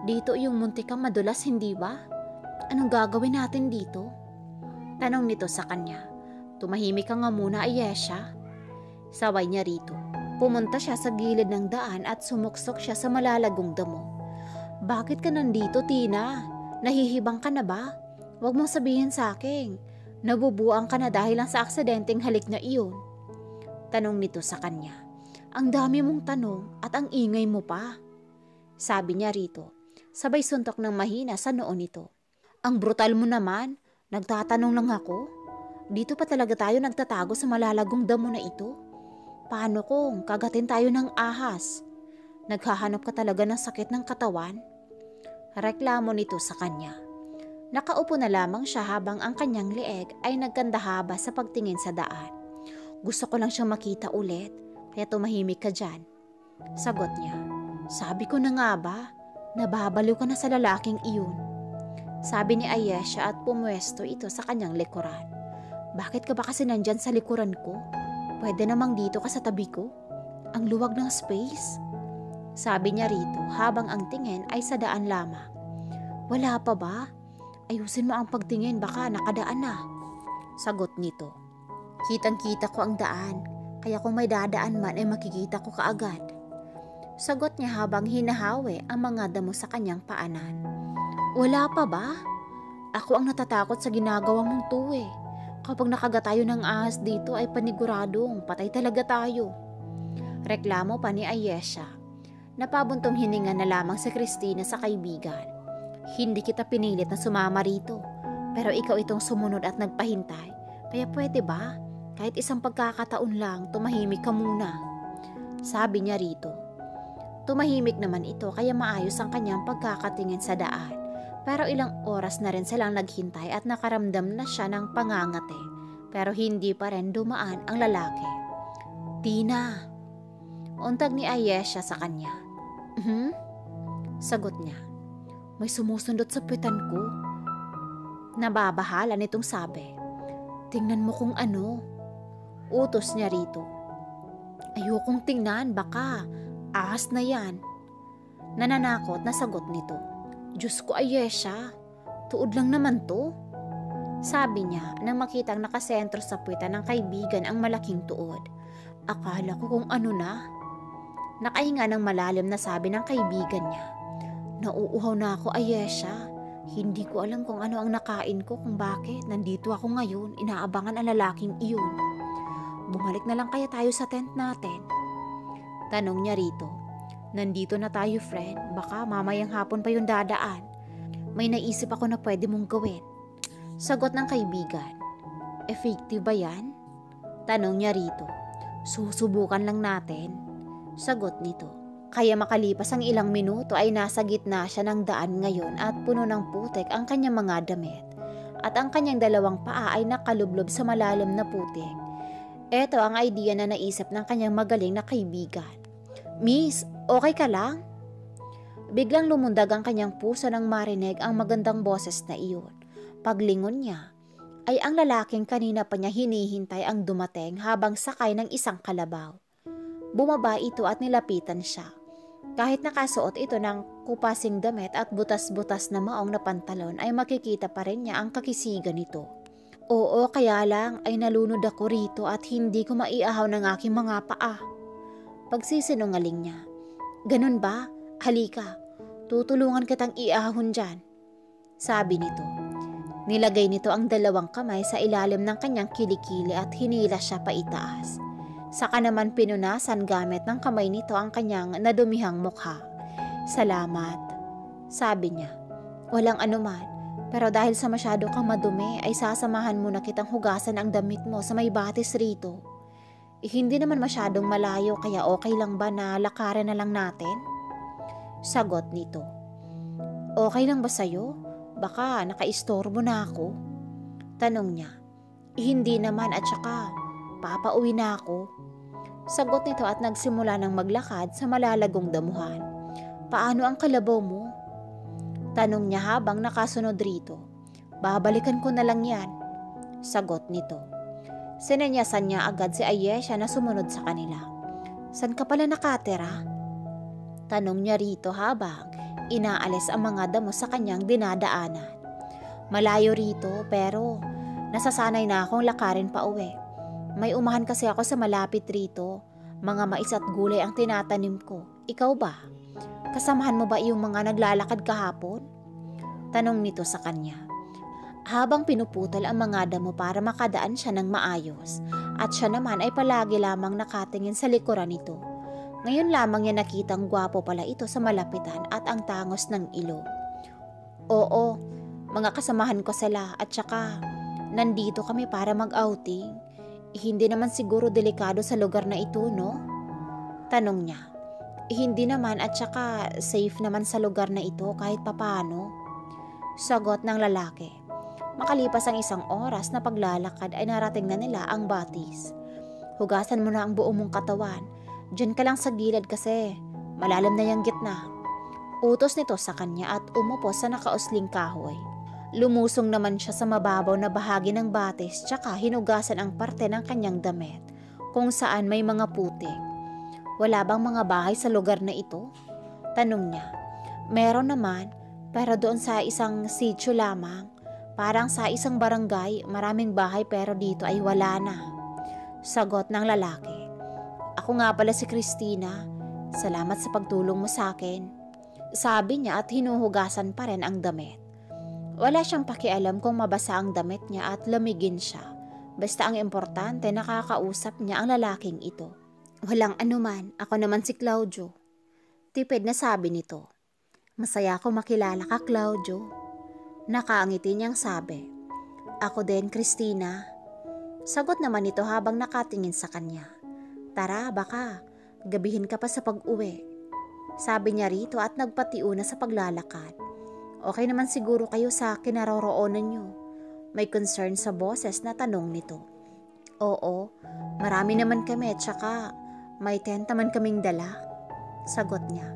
dito yung muntik kang madulas, hindi ba? Anong gagawin natin dito? Tanong nito sa kanya. Tumahimik ka nga muna, Ayesha. Saway niya rito. Pumunta siya sa gilid ng daan at sumuksok siya sa malalagong damo. Bakit ka nandito, Tina? Nahihibang ka na ba? Huwag mong sabihin sa akin. Nabubuang ka na dahil lang sa aksidenteng halik na iyon. Tanong nito sa kanya. Ang dami mong tanong at ang ingay mo pa. Sabi niya rito. Sabay suntok ng mahina sa noon nito. Ang brutal mo naman. Nagtatanong lang ako. Dito pa talaga tayo nagtatago sa malalagong damo na ito? Paano kung kagatin tayo ng ahas? Naghahanap ka talaga ng sakit ng katawan? Reklamo nito sa kanya. Nakaupo na lamang siya habang ang kanyang leeg ay nagkandahaba sa pagtingin sa daan. Gusto ko lang siyang makita ulit, kaya tumahimik ka dyan. Sagot niya. Sabi ko na nga ba, nababaliw ka na sa lalaking iyon. Sabi ni Ayesha at pumwesto ito sa kanyang likuran. Bakit ka ba kasi nandyan sa likuran ko? Pwede namang dito ka sa tabi ko. Ang luwag ng space. Sabi niya rito habang ang tingin ay sa daan lamang. Wala pa ba? Ayusin mo ang pagtingin, baka nakadaan na. Sagot nito. Kitang-kita ko ang daan, kaya kung may dadaan man ay makikita ko kaagad. Sagot niya habang hinahawi ang mga damo sa kanyang paanan. Wala pa ba? Ako ang natatakot sa ginagawa mong to eh. Kapag nakagat tayo ng ahas dito ay paniguradong patay talaga tayo. Reklamo pa ni Ayesha. Napabuntong hininga na lamang si Christina sa kaibigan. Hindi kita pinilit na sumama rito, pero ikaw itong sumunod at nagpahintay. Kaya pwede ba? Kahit isang pagkakataon lang, tumahimik ka muna. Sabi niya rito. Tumahimik naman ito kaya maayos ang kanyang pagkakatingin sa daan. Pero ilang oras na rin silang naghintay at nakaramdam na siya ng pangangate. Pero hindi pa rin dumaan ang lalaki. Tina! Untag ni Ayesha sa kanya. Sagot niya. May sumusundot sa puwetan ko. Nababahala nitong sabi. Tingnan mo kung ano. Utos niya rito. Ayokong tingnan, baka ahas na yan. Nananakot na sagot nito. Diyos ko, Ayesha, tuod lang naman to. Sabi niya nang makitang nakasentro sa puwita ng kaibigan ang malaking tuod. Akala ko kung ano na. Nakahinga ng malalim na sabi ng kaibigan niya. Nauuhaw na ako, Ayesha. Hindi ko alam kung ano ang nakain ko, kung bakit nandito ako ngayon, inaabangan ang lalaking iyon. Bumalik na lang kaya tayo sa tent natin? Tanong niya rito. Nandito na tayo, friend. Baka mamayang hapon pa yung dadaan. May naisip ako na pwede mong gawin. Sagot ng kaibigan. Effective ba yan? Tanong niya rito. Susubukan lang natin. Sagot nito. Kaya makalipas ang ilang minuto ay nasa gitna siya ng daan ngayon at puno ng putik ang kanyang mga damit. At ang kanyang dalawang paa ay nakalublob sa malalim na putik. Ito ang idea na naisip ng kanyang magaling na kaibigan. Miss, okay ka lang? Biglang lumundag ang kanyang puso nang marinig ang magandang boses na iyon. Paglingon niya, ay ang lalaking kanina pa niya hinihintay ang dumating habang sakay ng isang kalabaw. Bumaba ito at nilapitan siya. Kahit nakasuot ito ng kupasing damit at butas-butas na maong na pantalon ay makikita pa rin niya ang kakisigan nito. Oo, kaya lang ay nalunod ako rito at hindi ko maiahaw ng aking mga paa. Pagsisinungaling niya. Ganun ba? Halika, tutulungan kitang iahon dyan. Sabi nito. Nilagay nito ang dalawang kamay sa ilalim ng kanyang kilikili at hinila siya paitaas. Saka naman pinunasan gamit ng kamay nito ang kanyang nadumihang mukha. Salamat, sabi niya. Walang anuman, pero dahil sa masyado kang madumi ay sasamahan muna kitang hugasan ang damit mo sa may batis rito. Hindi naman masyadong malayo kaya okay lang ba na lakarin na lang natin? Sagot nito. Okay lang ba sa'yo? Baka nakaistorbo na ako. Tanong niya. Hindi naman at saka papauwi na ako. Sagot nito at nagsimula ng maglakad sa malalagong damuhan. Paano ang kalabaw mo? Tanong niya habang nakasunod rito. Babalikan ko na lang yan. Sagot nito. Sinenyasan niya agad si Ayesha na sumunod sa kanila. San ka pala nakatira? Tanong niya rito habang inaalis ang mga damo sa kanyang dinadaanan. Malayo rito pero nasasanay na akong lakarin pa uwi. May umahan kasi ako sa malapit rito. Mga mais at gulay ang tinatanim ko. Ikaw ba? Kasamahan mo ba yung mga naglalakad kahapon? Tanong nito sa kanya. Habang pinuputol ang mga damo para makadaan siya ng maayos at siya naman ay palagi lamang nakatingin sa likuran nito. Ngayon lamang niya nakitang gwapo pala ito sa malapitan at ang tangos ng ilong. Oo, mga kasamahan ko sila at saka nandito kami para mag-outing. Hindi naman siguro delikado sa lugar na ito, no? Tanong niya. Hindi naman at saka safe naman sa lugar na ito kahit papano. Sagot ng lalaki. Makalipas ang isang oras na paglalakad ay narating na nila ang batis. Hugasan mo na ang buong mong katawan. Diyan ka lang sa gilid kasi malalim na yung gitna. Utos nito sa kanya at umupo sa nakausling kahoy. Lumusong naman siya sa mababaw na bahagi ng batis tsaka hinugasan ang parte ng kanyang damit kung saan may mga putik. Wala bang mga bahay sa lugar na ito? Tanong niya. Meron naman, pero doon sa isang sitio lamang. Parang sa isang barangay, maraming bahay pero dito ay wala na. Sagot ng lalaki. Ako nga pala si Christina. Salamat sa pagtulong mo sa akin. Sabi niya at hinuhugasan pa rin ang damit. Wala siyang pakialam kung mabasa ang damit niya at lamigin siya. Basta ang importante nakakausap niya ang lalaking ito. Walang anuman, ako naman si Claudio. Tipid na sabi nito. Masaya ako makilala ka, Claudio. Nakaangiti niyang sabi. Ako din, Christina. Sagot naman nito habang nakatingin sa kanya. Tara, baka gabihin ka pa sa pag-uwi. Sabi niya rito at nagpatiuna sa paglalakad. Okay naman siguro kayo sa kinaroroonan niyo. May concern sa boses na tanong nito. Oo, marami naman kami at saka may tent naman kaming dala. Sagot niya.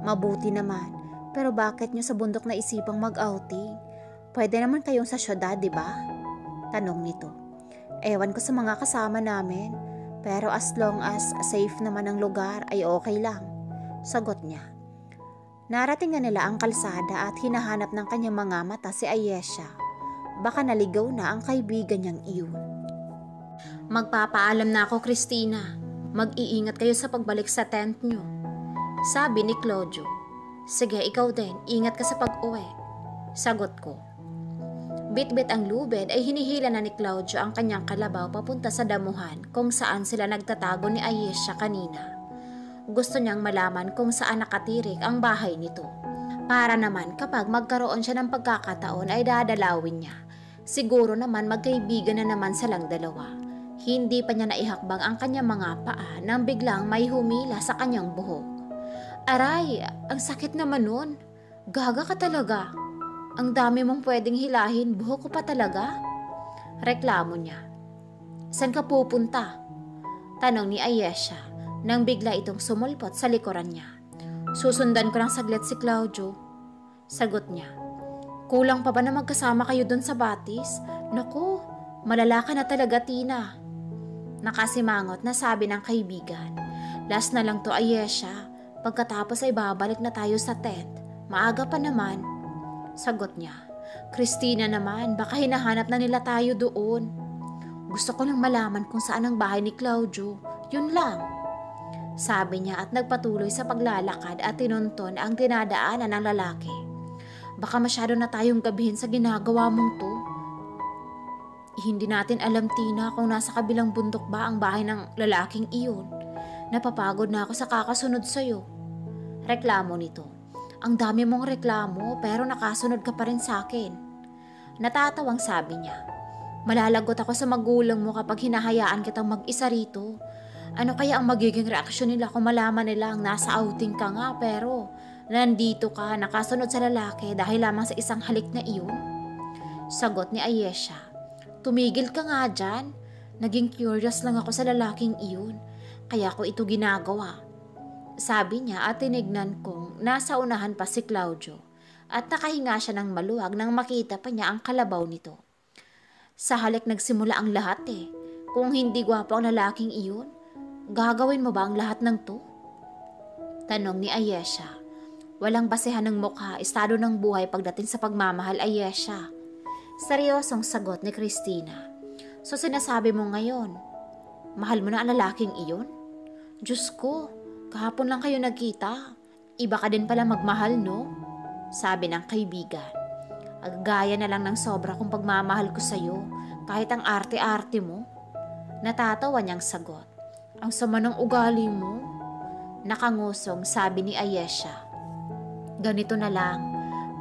Mabuti naman, pero bakit niyo sa bundok na isipang mag-outing? Pwede naman kayong sa syudad, di ba? Tanong nito. Ewan ko sa mga kasama namin. Pero as long as safe naman ang lugar ay okay lang. Sagot niya. Narating na nila ang kalsada at hinahanap ng kanyang mga mata si Ayesha. Baka naligaw na ang kaibigan niyang iyon. Magpapaalam na ako, Christina. Mag-iingat kayo sa pagbalik sa tent niyo, sabi ni Claudio. Sige, ikaw din. Ingat ka sa pag-uwi, sagot ko. Bit-bit ang lubid ay hinihila na ni Claudio ang kanyang kalabaw papunta sa damuhan kung saan sila nagtatago ni Ayesha kanina. Gusto niyang malaman kung saan nakatirik ang bahay nito. Para naman kapag magkaroon siya ng pagkakataon ay dadalawin niya. Siguro naman magkaibigan na naman silang dalawa. Hindi pa niya naihakbang ang kanyang mga paa nang biglang may humila sa kanyang buhok. Aray, ang sakit naman nun. Gaga ka talaga. Ang dami mong pwedeng hilahin, buhok ko pa talaga. Reklamo niya. Saan ka pupunta? Tanong ni Ayesha nang bigla itong sumulpot sa likuran niya. Susundan ko lang saglit si Claudio, sagot niya. Kulang pa ba na magkasama kayo dun sa batis? Naku, malala ka na talaga, Tina. Nakasimangot na sabi ng kaibigan. Last na lang to, Ayesha. Pagkatapos ay babalik na tayo sa tent. Maaga pa naman, sagot niya. Christina naman, baka hinahanap na nila tayo doon. Gusto ko lang malaman kung saan ang bahay ni Claudio. Yun lang, sabi niya at nagpatuloy sa paglalakad at tinunton ang dinadaanan ng lalaki. Baka masyado na tayong gabihin sa ginagawa mong to. Hindi natin alam, Tina, kung nasa kabilang bundok ba ang bahay ng lalaking iyon. Napapagod na ako sa kakasunod sa'yo. Reklamo nito. Ang dami mong reklamo pero nakasunod ka pa rin sa akin. Natatawang sabi niya. Malalagot ako sa magulang mo kapag hinahayaan kitang mag-isa rito. Ano kaya ang magiging reaksyon nila kung malaman nila ang nasa outing ka nga pero nandito ka nakasunod sa lalaki dahil lamang sa isang halik na iyon? Sagot ni Ayesha. Tumigil ka nga dyan. Naging curious lang ako sa lalaking iyon. Kaya ko ito ginagawa. Sabi niya at tinignan kong nasa unahan pa si Claudio. At nakahinga siya ng maluwag nang makita pa niya ang kalabaw nito. Sa halik nagsimula ang lahat eh. Kung hindi gwapo ang lalaking iyon, gagawin mo ba ang lahat ng to? Tanong ni Ayesha. Walang basehan ng mukha, estado ng buhay pagdating sa pagmamahal, Ayesha. Seryosong sagot ni Christina. So sinasabi mo ngayon, mahal mo na ang lalaking iyon? Diyos ko, kahapon lang kayo nagkita. Iba ka din pala magmahal, no? Sabi ng kaibigan. Agaya na lang ng sobra kung pagmamahal ko sa'yo, kahit ang arte-arte mo. Natatawa niyang sagot. Ang sama ng ugali mo. Nakangusong sabi ni Ayesha. Ganito na lang.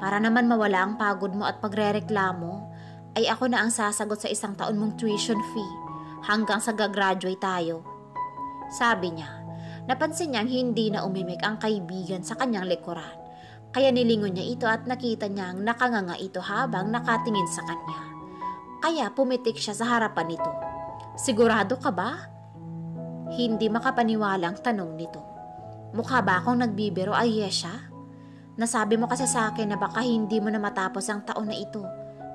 Para naman mawala ang pagod mo at pagrereklamo, ay ako na ang sasagot sa 1 taon mong tuition fee hanggang sa gagraduate tayo. Sabi niya, napansin niyang hindi na umimik ang kaibigan sa kanyang likuran. Kaya nilingon niya ito at nakita niyang nakanganga ito habang nakatingin sa kanya. Kaya pumitik siya sa harapan nito. Sigurado ka ba? Hindi makapaniwalang tanong nito. Mukha ba akong nagbibiro, Ayesha? Nasabi mo kasi sa akin na baka hindi mo na matapos ang taon na ito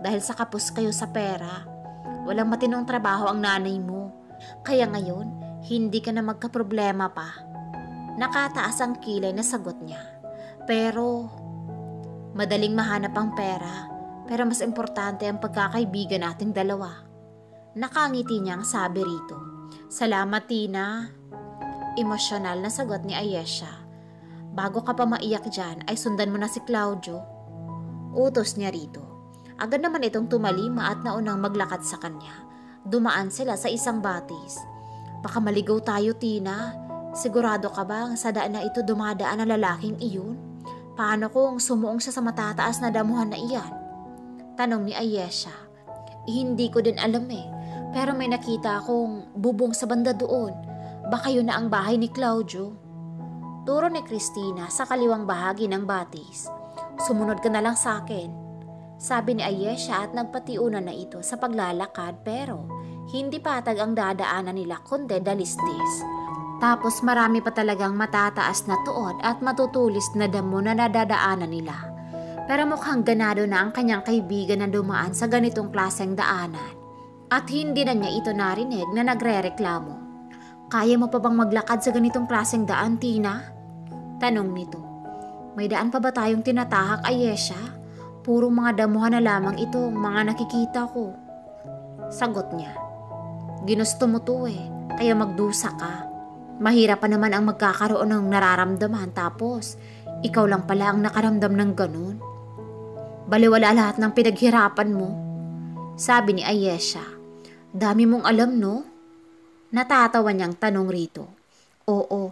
dahil sa kapos kayo sa pera. Walang matinong trabaho ang nanay mo. Kaya ngayon, hindi ka na magkaproblema pa. Nakataas ang kilay na sagot niya. Pero, madaling mahanap ang pera, pero mas importante ang pagkakaibigan nating dalawa. Nakangiti niyang sabi rito. Salamat, Tina. Emosyonal na sagot ni Ayesha. Bago ka pa maiyak dyan, ay sundan mo na si Claudio. Utos niya rito. Agad naman itong tumalima at naunang maglakad sa kanya. Dumaan sila sa isang batis. Baka maligaw tayo, Tina. Sigurado ka ba sa daan na ito dumadaan ang lalaking iyon? Paano kung sumuong siya sa matataas na damuhan na iyan? Tanong ni Ayesha. Hindi ko din alam eh. Pero may nakita akong bubong sa banda doon. Baka yun na ang bahay ni Claudio. Turo ni Christina sa kaliwang bahagi ng batis. Sumunod ka na lang sa akin. Sabi ni Ayesha at nagpatiunan na ito sa paglalakad pero hindi patag ang dadaanan nila kundi dalistis. Tapos marami pa talagang matataas na tuod at matutulis na damo na nadadaanan nila. Pero mukhang ganado na ang kanyang kaibigan na dumaan sa ganitong klaseng daanan. At hindi na niya ito narinig na nagrereklamo. Kaya mo pa bang maglakad sa ganitong klaseng daan, Tina? Tanong nito. May daan pa ba tayong tinatahak, Ayesha? Puro mga damuhan na lamang itong mga nakikita ko. Sagot niya. Ginusto mo to kaya magdusa ka. Mahirap pa naman ang magkakaroon ng nararamdaman tapos ikaw lang pala ang nakaramdam ng ganun. Baliwala lahat ng pinaghirapan mo. Sabi ni Ayesha. Dami mong alam no? Natatawa niyang tanong rito. Oo,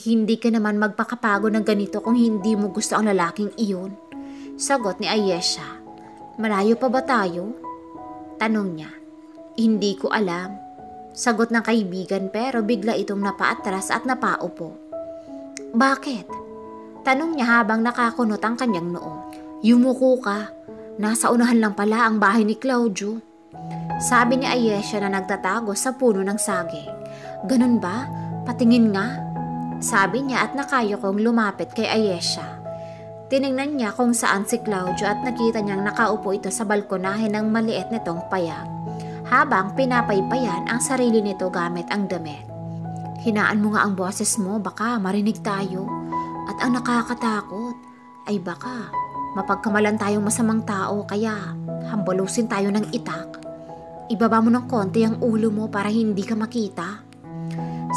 hindi ka naman magpakapagod ng ganito kung hindi mo gusto ang lalaking iyon. Sagot ni Ayesha. Malayo pa ba tayo? Tanong niya. Hindi ko alam. Sagot ng kaibigan pero bigla itong napaatras at napaupo. Bakit? Tanong niya habang nakakunot ang kanyang noo. Yumuko ka. Nasa unahan lang pala ang bahay ni Claudio. Sabi ni Ayesha na nagtatago sa puno ng saging. Ganun ba? Patingin nga. Sabi niya at nakayo kong lumapit kay Ayesha. Tiningnan niya kung saan si Claudio at nakita niyang nakaupo ito sa balkonahe ng maliit nitong payag. Habang pinapaypayan ang sarili nito gamit ang damit. Hinaan mo nga ang boses mo, baka marinig tayo. At ang nakakatakot ay baka mapagkamalan tayong masamang tao kaya hambalusin tayo ng itak. Ibaba mo ng konti ang ulo mo para hindi ka makita.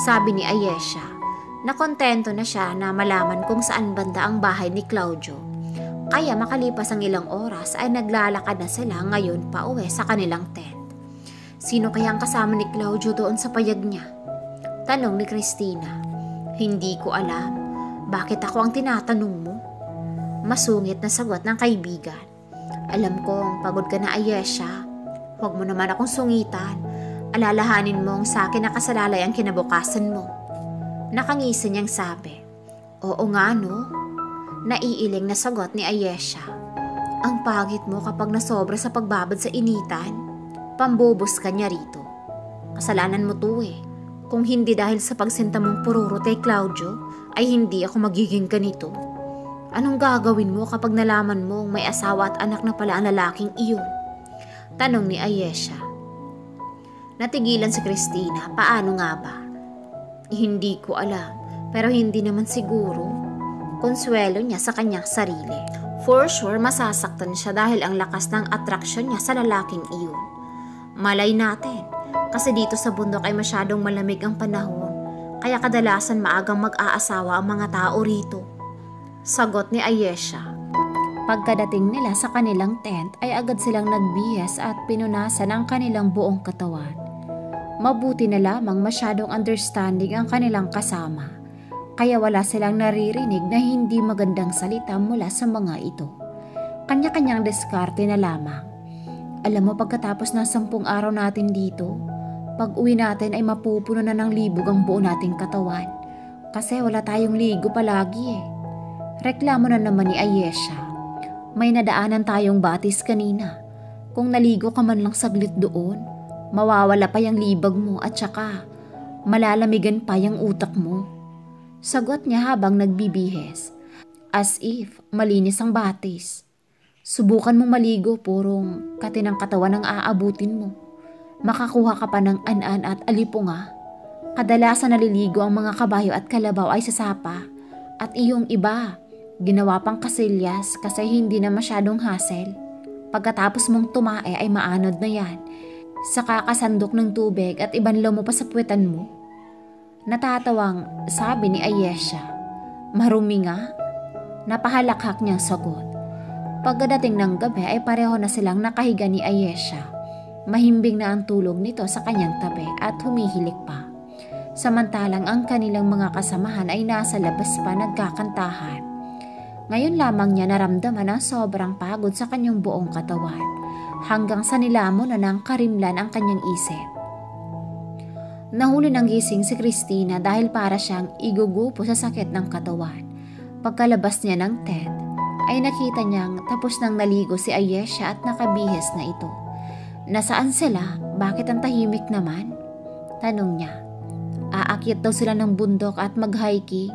Sabi ni Ayesha. Nakontento na siya na malaman kung saan banda ang bahay ni Claudio. Kaya makalipas ang ilang oras ay naglalakad na sila ngayon pa uwi sa kanilang tent. Sino kaya ang kasama ni Claudio doon sa payag niya? Tanong ni Christina. Hindi ko alam. Bakit ako ang tinatanong mo? Masungit na sagot ng kaibigan. Alam kong pagod ka na Ayesha. Huwag mo naman akong sungitan. Alalahanin mong sa akin nakasalalay ang kinabukasan mo. Nakangisi niyang sabi. Oo nga no? Naiiling na sagot ni Ayesha. Ang pangit mo kapag nasobra sa pagbabad sa initan. Pambubos ka niya rito. Kasalanan mo to Kung hindi dahil sa pagsinta mong pururo kay Claudio, ay hindi ako magiging ganito. Anong gagawin mo kapag nalaman mong may asawa at anak na pala ang lalaking iyon? Tanong ni Ayesha. Natigilan si Christina. Paano nga ba? Hindi ko alam, pero hindi naman siguro. Konsuelo niya sa kanyang sarili. For sure, masasaktan siya dahil ang lakas ng atraksyon niya sa lalaking iyon. Malay natin, kasi dito sa bundok ay masyadong malamig ang panahon, kaya kadalasan maagang mag-aasawa ang mga tao rito. Sagot ni Ayesha. Pagkadating nila sa kanilang tent ay agad silang nagbihis at pinunasan ang kanilang buong katawan. Mabuti na lamang masyadong understanding ang kanilang kasama, kaya wala silang naririnig na hindi magandang salita mula sa mga ito. Kanya-kanyang diskarte na lamang. Alam mo pagkatapos ng 10 araw natin dito, pag uwi natin ay mapupuno na ng libog ang buo nating katawan, kasi wala tayong ligo palagi Reklamo na naman ni Ayesha. May nadaanan tayong batis kanina. Kung naligo ka man lang saglit doon, mawawala pa yung libag mo at saka malalamigan pa yung utak mo. Sagot niya habang nagbibihis. As if malinis ang batis. Subukan mong maligo, purong katinang katawan ang aabutin mo. Makakuha ka pa ng an-an at alipunga. Kadalasan naliligo ang mga kabayo at kalabaw ay sa sapa. At iyong iba, ginawa pang kasilyas kasi hindi na masyadong hassle. Pagkatapos mong tumae ay maanod na yan. Sa kakasandok ng tubig at ibanlaw mo pa sa puwetan mo. Natatawang sabi ni Ayesha. Marumi nga? Napahalakhak niyang sagot. Pagkadating ng gabi ay pareho na silang nakahiga ni Ayesha. Mahimbing na ang tulog nito sa kanyang tabi at humihilik pa. Samantalang ang kanilang mga kasamahan ay nasa labas pa nagkakantahan. Ngayon lamang niya naramdaman ang sobrang pagod sa kanyang buong katawan. Hanggang sa nilamon na ng karimlan ang kanyang isip. Nahuli ng gising si Christina dahil para siyang igugupo sa sakit ng katawan. Pagkalabas niya ng tent, ay nakita niyang tapos nang naligo si Ayesha at nakabihis na ito. Nasaan sila? Bakit ang tahimik naman? Tanong niya. Aakyat daw sila ng bundok at mag-hiking.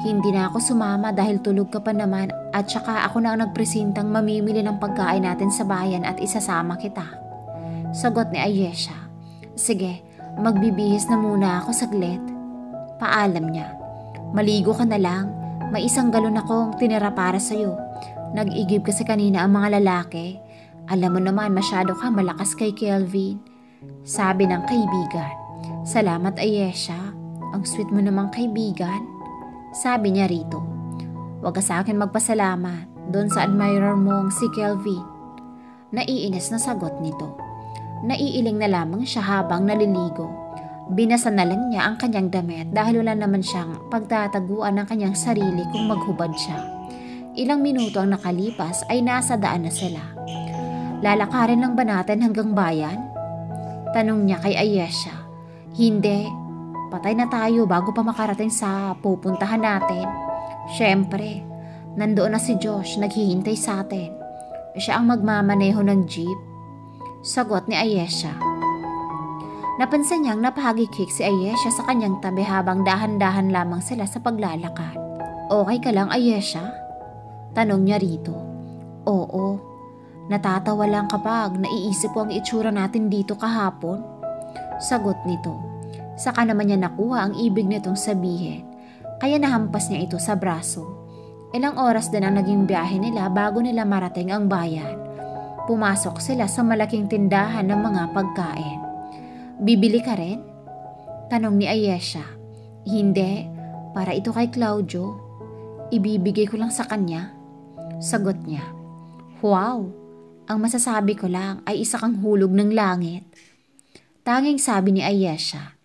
Hindi na ako sumama dahil tulog ka pa naman at saka ako na ang nagpresintang mamimili ng pagkain natin sa bayan at isasama kita. Sagot ni Ayesha. Sige, magbibihis na muna ako saglit. Paalam niya. Maligo ka na lang. May 1 galon akong tinira para sa'yo. Nag-igib kasi kanina ang mga lalaki. Alam mo naman masyado ka malakas kay Kelvin. Sabi ng kaibigan. Salamat Ayesha. Ang sweet mo namang kaibigan. Sabi niya rito. Huwag ka sa akin magpasalamat doon sa admirer mong si Kelvin. Naiinis na sagot nito. Naiiling na lamang siya habang naliligo. Binasa na lang niya ang kanyang damit dahil wala naman siyang pagtataguan ng kanyang sarili kung maghubad siya. Ilang minuto ang nakalipas ay nasa daan na sila. Lalakarin lang ba natin hanggang bayan? Tanong niya kay Ayesha. Hindi. Patay na tayo bago pa makarating sa pupuntahan natin. Siyempre, nandoon na si Josh naghihintay sa atin. Siya ang magmamaneho ng jeep. Sagot ni Ayesha. Napansin niyang napahagikik si Ayesha sa kanyang tabi habang dahan-dahan lamang sila sa paglalakad. Okay ka lang Ayesha? Tanong niya rito. Oo. Natatawa lang kapag naiisip ko ang itsura natin dito kahapon. Sagot nito. Saka naman niya nakuha ang ibig nitong sabihin. Kaya nahampas niya ito sa braso. Ilang oras din ang naging biyahe nila bago nila marating ang bayan. Pumasok sila sa malaking tindahan ng mga pagkain. Bibili ka rin? Tanong ni Ayesha. Hindi, para ito kay Claudio. Ibibigay ko lang sa kanya. Sagot niya. Wow, ang masasabi ko lang ay isa kang hulog ng langit. Tanging sabi ni Ayesha.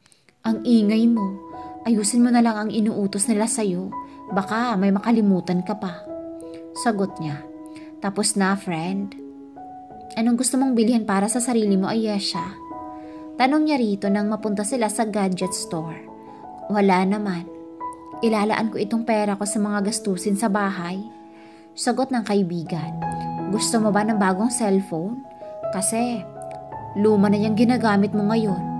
Ang ingay mo, ayusin mo na lang ang inuutos nila sa'yo. Baka may makalimutan ka pa. Sagot niya. Tapos na, friend. Anong gusto mong bilhin para sa sarili mo, Ayesha? Tanong niya rito nang mapunta sila sa gadget store. Wala naman. Ilalaan ko itong pera ko sa mga gastusin sa bahay. Sagot ng kaibigan. Gusto mo ba ng bagong cellphone? Kasi luma na yung ginagamit mo ngayon.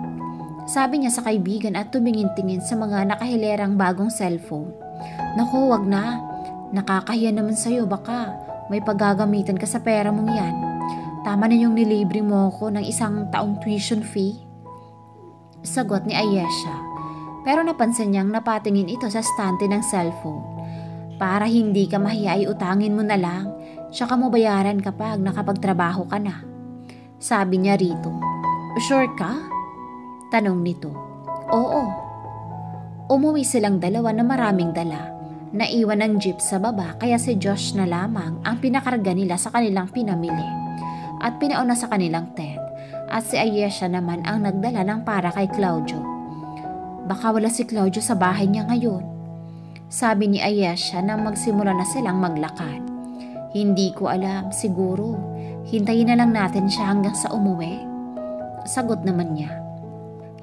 Sabi niya sa kaibigan at tumingin-tingin sa mga nakahilerang bagong cellphone. Naku, wag na. Nakakahiya naman sa'yo, baka may paggagamitan ka sa pera mong yan. Tama na yung nilibre mo ko ng 1 taong tuition fee. Sagot ni Ayesha. Pero napansin niyang napatingin ito sa stante ng cellphone. Para hindi ka mahiya ay utangin mo na lang, tsaka mo bayaran kapag nakapagtrabaho ka na. Sabi niya rito. Sure ka? Tanong nito. Oo. Umuwi silang dalawa na maraming dala. Naiwan ang jeep sa baba kaya si Josh na lamang ang pinakarga nila sa kanilang pinamili at pinauna sa kanilang tent at si Ayesha naman ang nagdala ng para kay Claudio. Baka wala si Claudio sa bahay niya ngayon. Sabi ni Ayesha nang magsimula na silang maglakad. Hindi ko alam, siguro. Hintayin na lang natin siya hanggang sa umuwi. Sagot naman niya.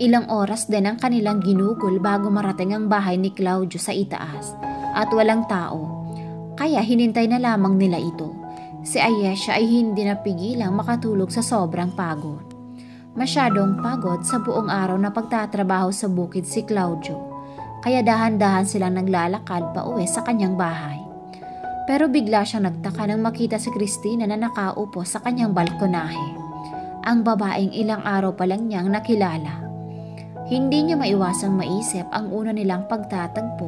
Ilang oras din ang kanilang ginugol bago marating ang bahay ni Claudio sa itaas at walang tao. Kaya hinintay na lamang nila ito. Si Ayesha ay hindi napigilang makatulog sa sobrang pagod. Masyadong pagod sa buong araw na pagtatrabaho sa bukid si Claudio. Kaya dahan-dahan silang naglalakad pa uwi sa kanyang bahay. Pero bigla siyang nagtaka nang makita si Christina na nakaupo sa kanyang balkonahe. Ang babaeng ilang araw pa lang niyang nakilala. Hindi niya maiwasang maisip ang una nilang pagtatagpo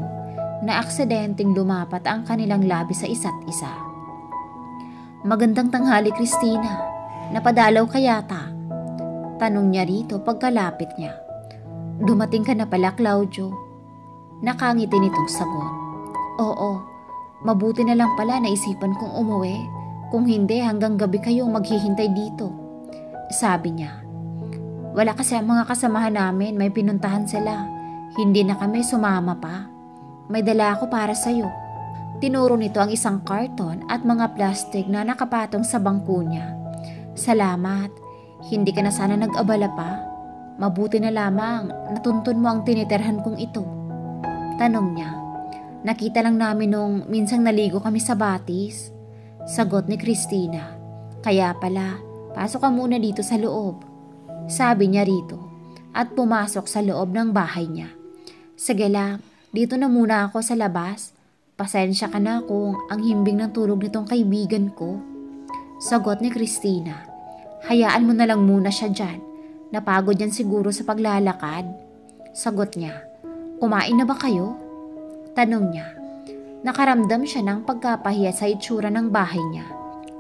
na aksidenteng lumapat ang kanilang labi sa isa't isa. Magandang tanghali, Christina. Napadalaw ka yata? Tanong niya rito pagkalapit niya. Dumating ka na pala, Claudio. Nakangiti nitong sagot. Oo, mabuti na lang pala naisipan kong umuwi. Kung hindi, hanggang gabi kayong maghihintay dito. Sabi niya. Wala kasi ang mga kasamahan namin, may pinuntahan sila. Hindi na kami sumama pa. May dala ako para sa'yo. Tinuro nito ang isang karton at mga plastic na nakapatong sa bangko niya. Salamat. Hindi ka na sana nag-abala pa. Mabuti na lamang natuntun mo ang tinitirhan kong ito. Tanong niya. Nakita lang namin nung minsang naligo kami sa batis. Sagot ni Christina. Kaya pala, pasok ka muna dito sa loob. Sabi niya rito at pumasok sa loob ng bahay niya. Sige lang, dito na muna ako sa labas. Pasensya ka na kung ang himbing ng tulog nitong kaibigan ko. Sagot ni Christina. Hayaan mo na lang muna siya dyan. Napagod yan siguro sa paglalakad. Sagot niya. Kumain na ba kayo? Tanong niya. Nakaramdam siya ng pagkapahiya sa itsura ng bahay niya.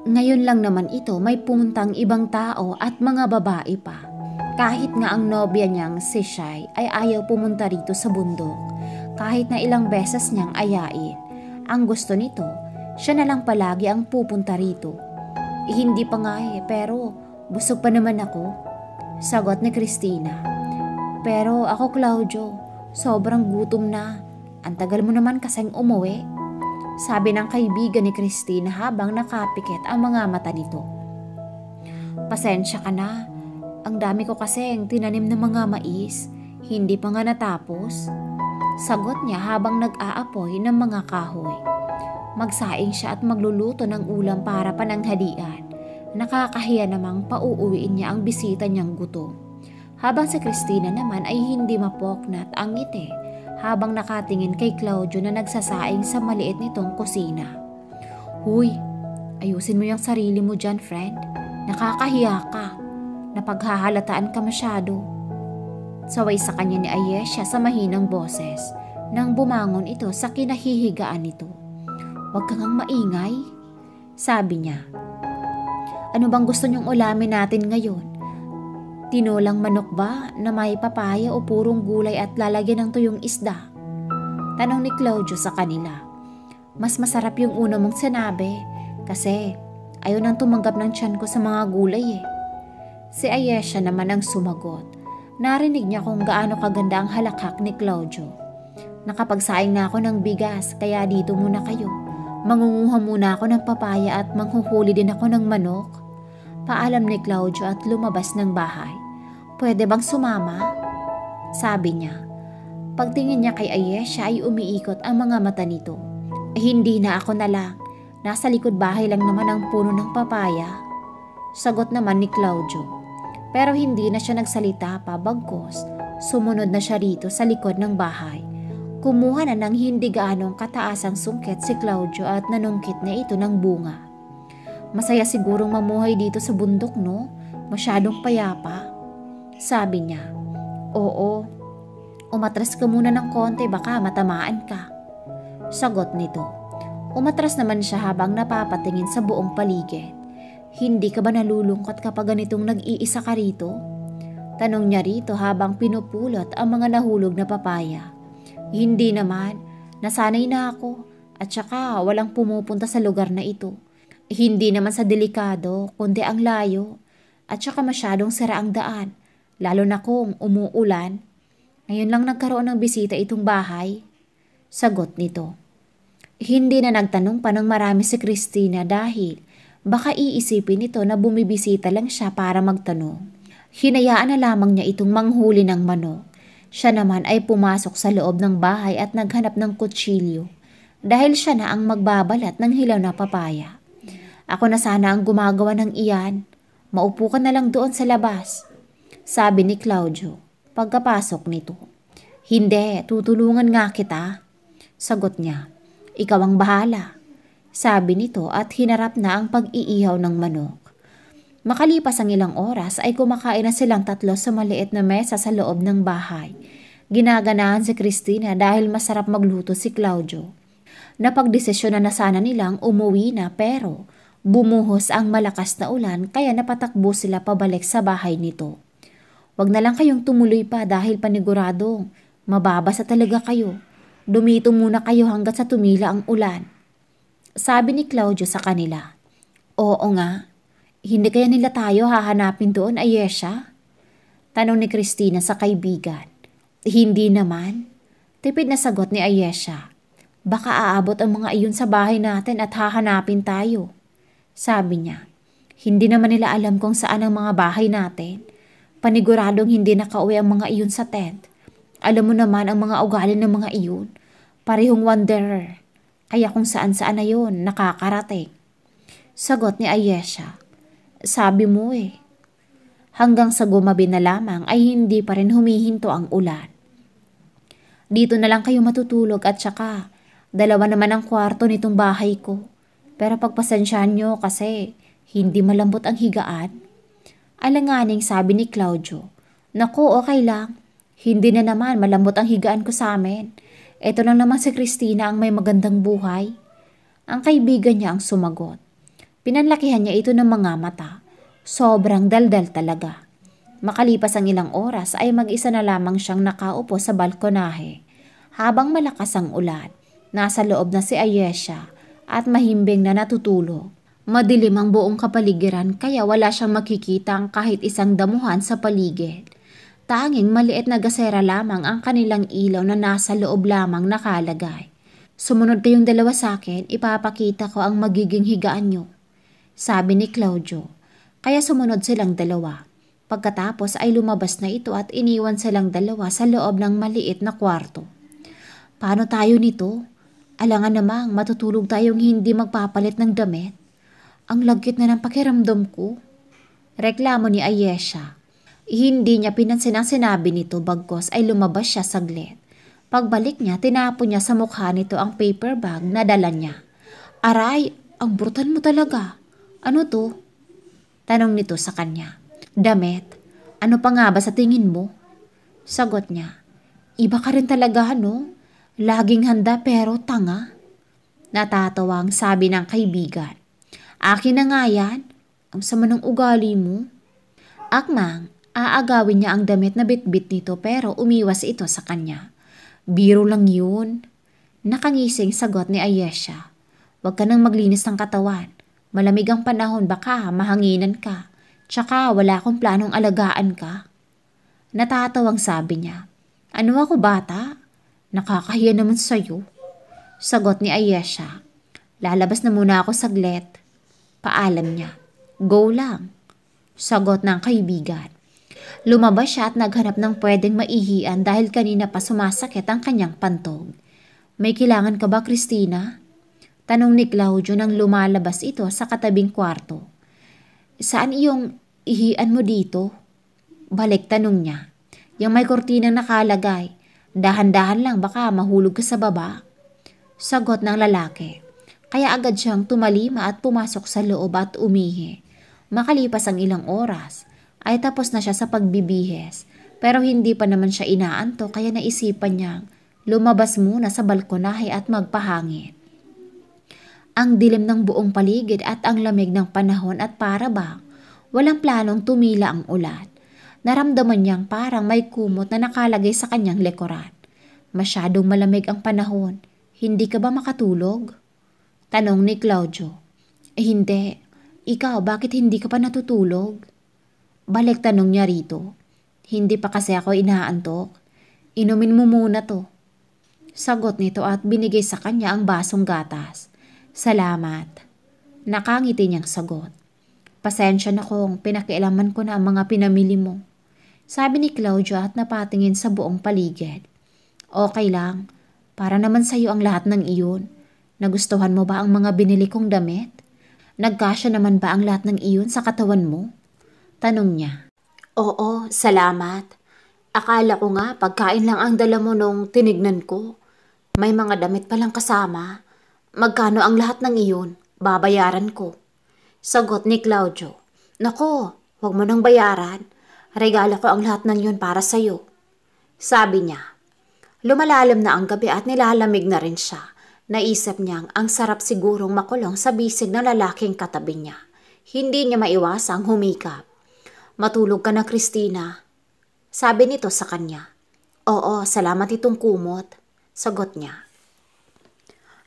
Ngayon lang naman ito may pumuntang ibang tao at mga babae pa. Kahit nga ang nobya niyang si Shai ay ayaw pumunta rito sa bundok. Kahit na ilang beses niyang ayain. Ang gusto nito, siya na lang palagi ang pupunta rito. Hindi pa nga pero busog pa naman ako. Sagot ni Christina. Pero ako Claudio, sobrang gutom na. Ang tagal mo naman kasing umuwi. Sabi ng kaibigan ni Christina habang nakapikit ang mga mata nito. Pasensya ka na. Ang dami ko kasing tinanim ng mga mais. Hindi pa nga natapos. Sagot niya habang nag-aapoy ng mga kahoy. Magsaing siya at magluluto ng ulam para pananghalian. Nakakahiya namang pauuwiin niya ang bisita niyang gutom. Habang si Christina naman ay hindi mapoknat ang ngiti habang nakatingin kay Claudio na nagsasaing sa maliit nitong kusina. Huy, ayusin mo yung sarili mo dyan, friend. Nakakahiya ka. Napaghahalataan ka masyado. Saway sa kanya ni Ayesha sa mahinang boses nang bumangon ito sa kinahihigaan nito. Huwag kang maingay, sabi niya. Ano bang gusto niyong ulamin natin ngayon? Tinolang manok ba na may papaya o purong gulay at lalagyan ng tuyong isda? Tanong ni Claudio sa kanila. Mas masarap yung una mong sinabi kasi ayaw nang tumanggap ng tiyan ko sa mga gulay Si Ayesha naman ang sumagot. Narinig niya kung gaano kaganda ang halakhak ni Claudio. Nakapagsaing na ako ng bigas kaya dito muna kayo. Mangunguha muna ako ng papaya at manghuhuli din ako ng manok. Paalam ni Claudio at lumabas ng bahay. Pwede bang sumama? Sabi niya. Pagtingin niya kay Ayesha ay umiikot ang mga mata nito. Hindi na ako na lang. Nasa likod bahay lang naman ang puno ng papaya. Sagot naman ni Claudio. Pero hindi na siya nagsalita pa bagkos. Sumunod na siya rito sa likod ng bahay. Kumuha na ng hindi gaanong kataasang sungkit si Claudio at nanungkit na ito ng bunga. Masaya sigurong mamuhay dito sa bundok, no? Masyadong payapa. Sabi niya. Oo. Umatras ka muna ng konti baka matamaan ka. Sagot nito. Umatras naman siya habang napapatingin sa buong paligid. Hindi ka ba nalulungkot kapag ganitong nag-iisa ka rito? Tanong niya rito habang pinupulot ang mga nahulog na papaya. Hindi naman, nasanay na ako at saka walang pumupunta sa lugar na ito. Hindi naman sa delikado kundi ang layo at saka masyadong sira ang daan, lalo na kung umuulan. Ngayon lang nagkaroon ng bisita itong bahay. Sagot nito. Hindi na nagtanong pa ng marami si Christina dahil baka iisipin nito na bumibisita lang siya para magtanong. Hinayaan na lamang niya itong manghuli ng manok. Siya naman ay pumasok sa loob ng bahay at naghanap ng kutsilyo dahil siya na ang magbabalat ng hilaw na papaya. Ako na sana ang gumagawa ng iyan. Maupo ka na lang doon sa labas, sabi ni Claudio pagkapasok nito. Hindi, tutulungan nga kita, sagot niya. Ikaw ang bahala, sabi nito at hinarap na ang pag-iihaw ng manok. Makalipas ang ilang oras ay kumakain na silang tatlo sa maliit na mesa sa loob ng bahay. Ginaganahan si Christina dahil masarap magluto si Claudio. Napagdesisyon na sana nilang umuwi na pero bumuhos ang malakas na ulan kaya napatakbo sila pabalik sa bahay nito. Wag na lang kayong tumuloy pa dahil paniguradong mababasa talaga kayo. Dumito muna kayo hanggat sa tumila ang ulan, sabi ni Claudio sa kanila. Oo nga. Hindi kaya nila tayo hahanapin doon, Ayesha? Tanong ni Christina sa kaibigan. Hindi naman. Tipid na sagot ni Ayesha. Baka aabot ang mga iyon sa bahay natin at hahanapin tayo. Sabi niya. Hindi naman nila alam kung saan ang mga bahay natin. Paniguradong hindi nakauwi ang mga iyon sa tent. Alam mo naman ang mga ugali ng mga iyon. Parehong wanderer. Kaya kung saan-saan na yun, nakakarating. Sagot ni Ayesha. Sabi mo Hanggang sa gumabi na lamang ay hindi pa rin humihinto ang ulan. Dito na lang kayo matutulog at saka dalawa naman ang kwarto nitong bahay ko. Pero pagpasensyahan nyo kasi hindi malambot ang higaan. Alanganing sabi ni Claudio. Naku, okay lang. Hindi na naman malambot ang higaan ko sa amin. Eto lang naman si Christina ang may magandang buhay. Ang kaibigan niya ang sumagot. Pinanlakihan niya ito ng mga mata. Sobrang daldal talaga. Makalipas ang ilang oras ay mag-isa na lamang siyang nakaupo sa balkonahe. Habang malakas ang ulan, nasa loob na si Ayesha at mahimbing na natutulog. Madilim ang buong kapaligiran kaya wala siyang makikitang kahit isang damuhan sa paligid. Tanging maliit na gasera lamang ang kanilang ilaw na nasa loob lamang nakalagay. Sumunod kayong dalawa sa akin, ipapakita ko ang magiging higaan nyo, sabi ni Claudio. Kaya sumunod silang dalawa. Pagkatapos ay lumabas na ito at iniwan silang dalawa sa loob ng maliit na kwarto. Paano tayo nito? Alangan namang matutulog tayong hindi magpapalit ng damit. Ang lagkit na ng pakiramdam ko. Reklamo ni Ayesha. Hindi niya pinansin ang sinabi nito bagkos ay lumabas siya saglit. Pagbalik niya, tinapon niya sa mukha nito ang paper bag na dala niya. Aray, ang brutal mo talaga. Ano to? Tanong nito sa kanya. Damit. Ano pa nga ba sa tingin mo? Sagot niya. Iba ka rin talaga, no? Laging handa pero tanga. Natatawang sabi ng kaibigan. Akin na nga yan. Ang sama ng ugali mo. Akmang, aagawin niya ang damit na bitbit nito pero umiwas ito sa kanya. Biro lang yun. Nakangising sagot ni Ayesha. Huwag ka nang maglinis ng katawan. Malamig ang panahon, baka mahanginan ka. Tsaka wala akong planong alagaan ka. Natatawang sabi niya. Ano ako bata? Nakakahiya naman sa'yo. Sagot ni Ayesha. Lalabas na muna ako saglit. Paalam niya. Go lang. Sagot ng kaibigan. Lumabas siya at naghanap ng pwedeng maihian dahil kanina pa sumasakit ang kanyang pantog. May kailangan ka ba, Christina? Tanong ni Claudio nang lumalabas ito sa katabing kwarto. Saan iyong ihian mo dito? Balik tanong niya. Yung may kortinang nakalagay. Dahan-dahan lang baka mahulog ka sa baba. Sagot ng lalaki. Kaya agad siyang tumalima at pumasok sa loob at umihi. Makalipas ang ilang oras, ay tapos na siya sa pagbibihes. Pero hindi pa naman siya inaanto kaya naisipan niyang lumabas muna sa balkonahe at magpahangin. Ang dilim ng buong paligid at ang lamig ng panahon at para bang walang planong tumila ang ulan. Naramdaman niyang parang may kumot na nakalagay sa kanyang likuran. Masyadong malamig ang panahon. Hindi ka ba makatulog? Tanong ni Claudio. Hindi. Ikaw, bakit hindi ka pa natutulog? Balik tanong niya rito. Hindi pa kasi ako inaantok. Inumin mo muna to. Sagot nito at binigay sa kanya ang basong gatas. Salamat. Nakangiti niyang sagot. Pasensya na kung pinakialaman ko na ang mga pinamili mo. Sabi ni Claudio at napatingin sa buong paligid. Okay lang. Para naman sa'yo ang lahat ng iyon. Nagustuhan mo ba ang mga binili kong damit? Nagkasya naman ba ang lahat ng iyon sa katawan mo? Tanong niya. Oo, salamat. Akala ko nga pagkain lang ang dala mo nung tinignan ko. May mga damit palang kasama. Magkano ang lahat ng iyon? Babayaran ko. Sagot ni Claudio. Nako, huwag mo nang bayaran. Regalo ko ang lahat ng iyon para sa'yo. Sabi niya. Lumalalim na ang gabi at nilalamig na rin siya. Naisip niyang ang sarap sigurong makulong sa bisig na lalaking katabi niya. Hindi niya maiwasang humikap. Matulog ka na, Christina. Sabi nito sa kanya. Oo, salamat itong kumot. Sagot niya.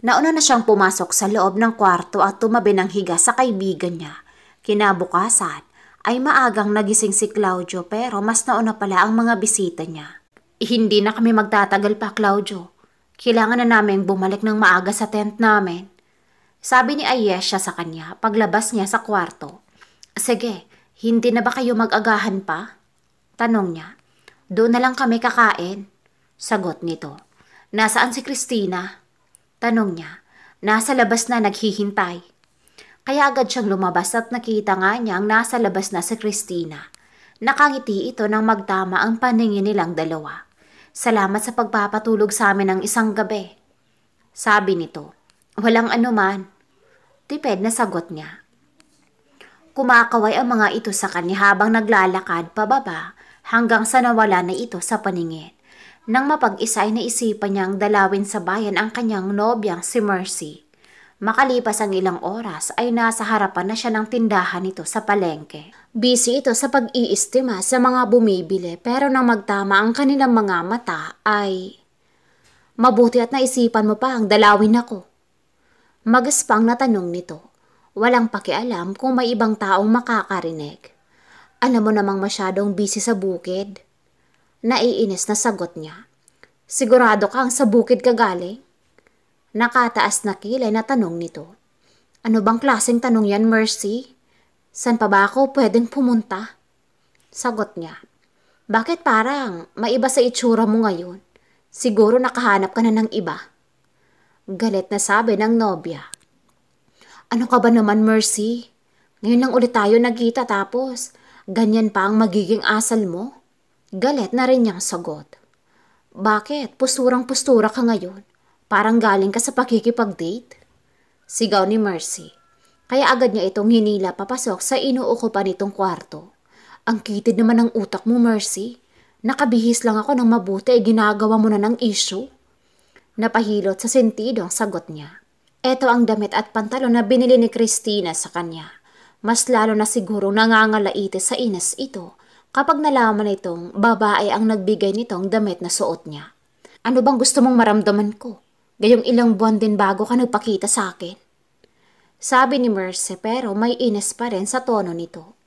Nauna na siyang pumasok sa loob ng kwarto at tumabi ng higa sa kaibigan niya. Kinabukasan ay maagang nagising si Claudio pero mas nauna pala ang mga bisita niya. Hindi na kami magtatagal pa, Claudio. Kailangan na namin bumalik ng maaga sa tent namin. Sabi ni Ayesha sa kanya paglabas niya sa kwarto. Sige. Hindi na ba kayo mag-agahan pa? Tanong niya. Doon na lang kami kakain. Sagot nito. Nasaan si Christina? Tanong niya. Nasa labas na naghihintay. Kaya agad siyang lumabas at nakita nga niyang nasa labas na si Christina. Nakangiti ito nang magtama ang paningin nilang dalawa. Salamat sa pagpapatulog sa amin ng isang gabi. Sabi nito. Walang anuman. Tipid na sagot niya. Kumakaway ang mga ito sa kanya habang naglalakad pababa hanggang sa nawala na ito sa paningin. Nang mapag-isa ay naisipan niyang dalawin sa bayan ang kanyang nobyang si Mercy. Makalipas ang ilang oras ay nasa harapan na siya ng tindahan nito sa palengke. Busy ito sa pag-iistima sa mga bumibili pero nang magtama ang kanilang mga mata ay, "Mabuti at naisipan mo pa ang dalawin ako." Magaspang na tanong nito. Walang pakialam kung may ibang taong makakarinig. "Alam mo namang masyadong busy sa bukid." Naiinis na sagot niya. "Sigurado kang sa bukid ka galing?" Nakataas na kilay na tanong nito. "Ano bang klaseng tanong yan, Mercy? San pa ba ako pwedeng pumunta?" Sagot niya. "Bakit parang maiba sa itsura mo ngayon? Siguro nakahanap ka na ng iba." Galit na sabi ng nobya. "Ano ka ba naman, Mercy? Ngayon lang ulit tayo nagkita tapos ganyan pa ang magiging asal mo?" Galit na rin niyang sagot. "Bakit? Pusturang-pustura ka ngayon. Parang galing ka sa pakikipag-date?" Sigaw ni Mercy. Kaya agad niya itong hinila papasok sa inuukupan nitong kwarto. "Ang kitid naman ng utak mo, Mercy. Nakabihis lang ako ng mabuti ay ginagawa mo na ng issue." Napahilot sa sentido ang sagot niya. Ito ang damit at pantalon na binili ni Christina sa kanya. Mas lalo na siguro nangangalaite sa inas ito kapag nalaman itong babae ang nagbigay nitong damit na suot niya. "Ano bang gusto mong maramdaman ko? Gayong ilang buwan din bago ka nagpakita sa akin." Sabi ni Mercy pero may inis pa rin sa tono nito.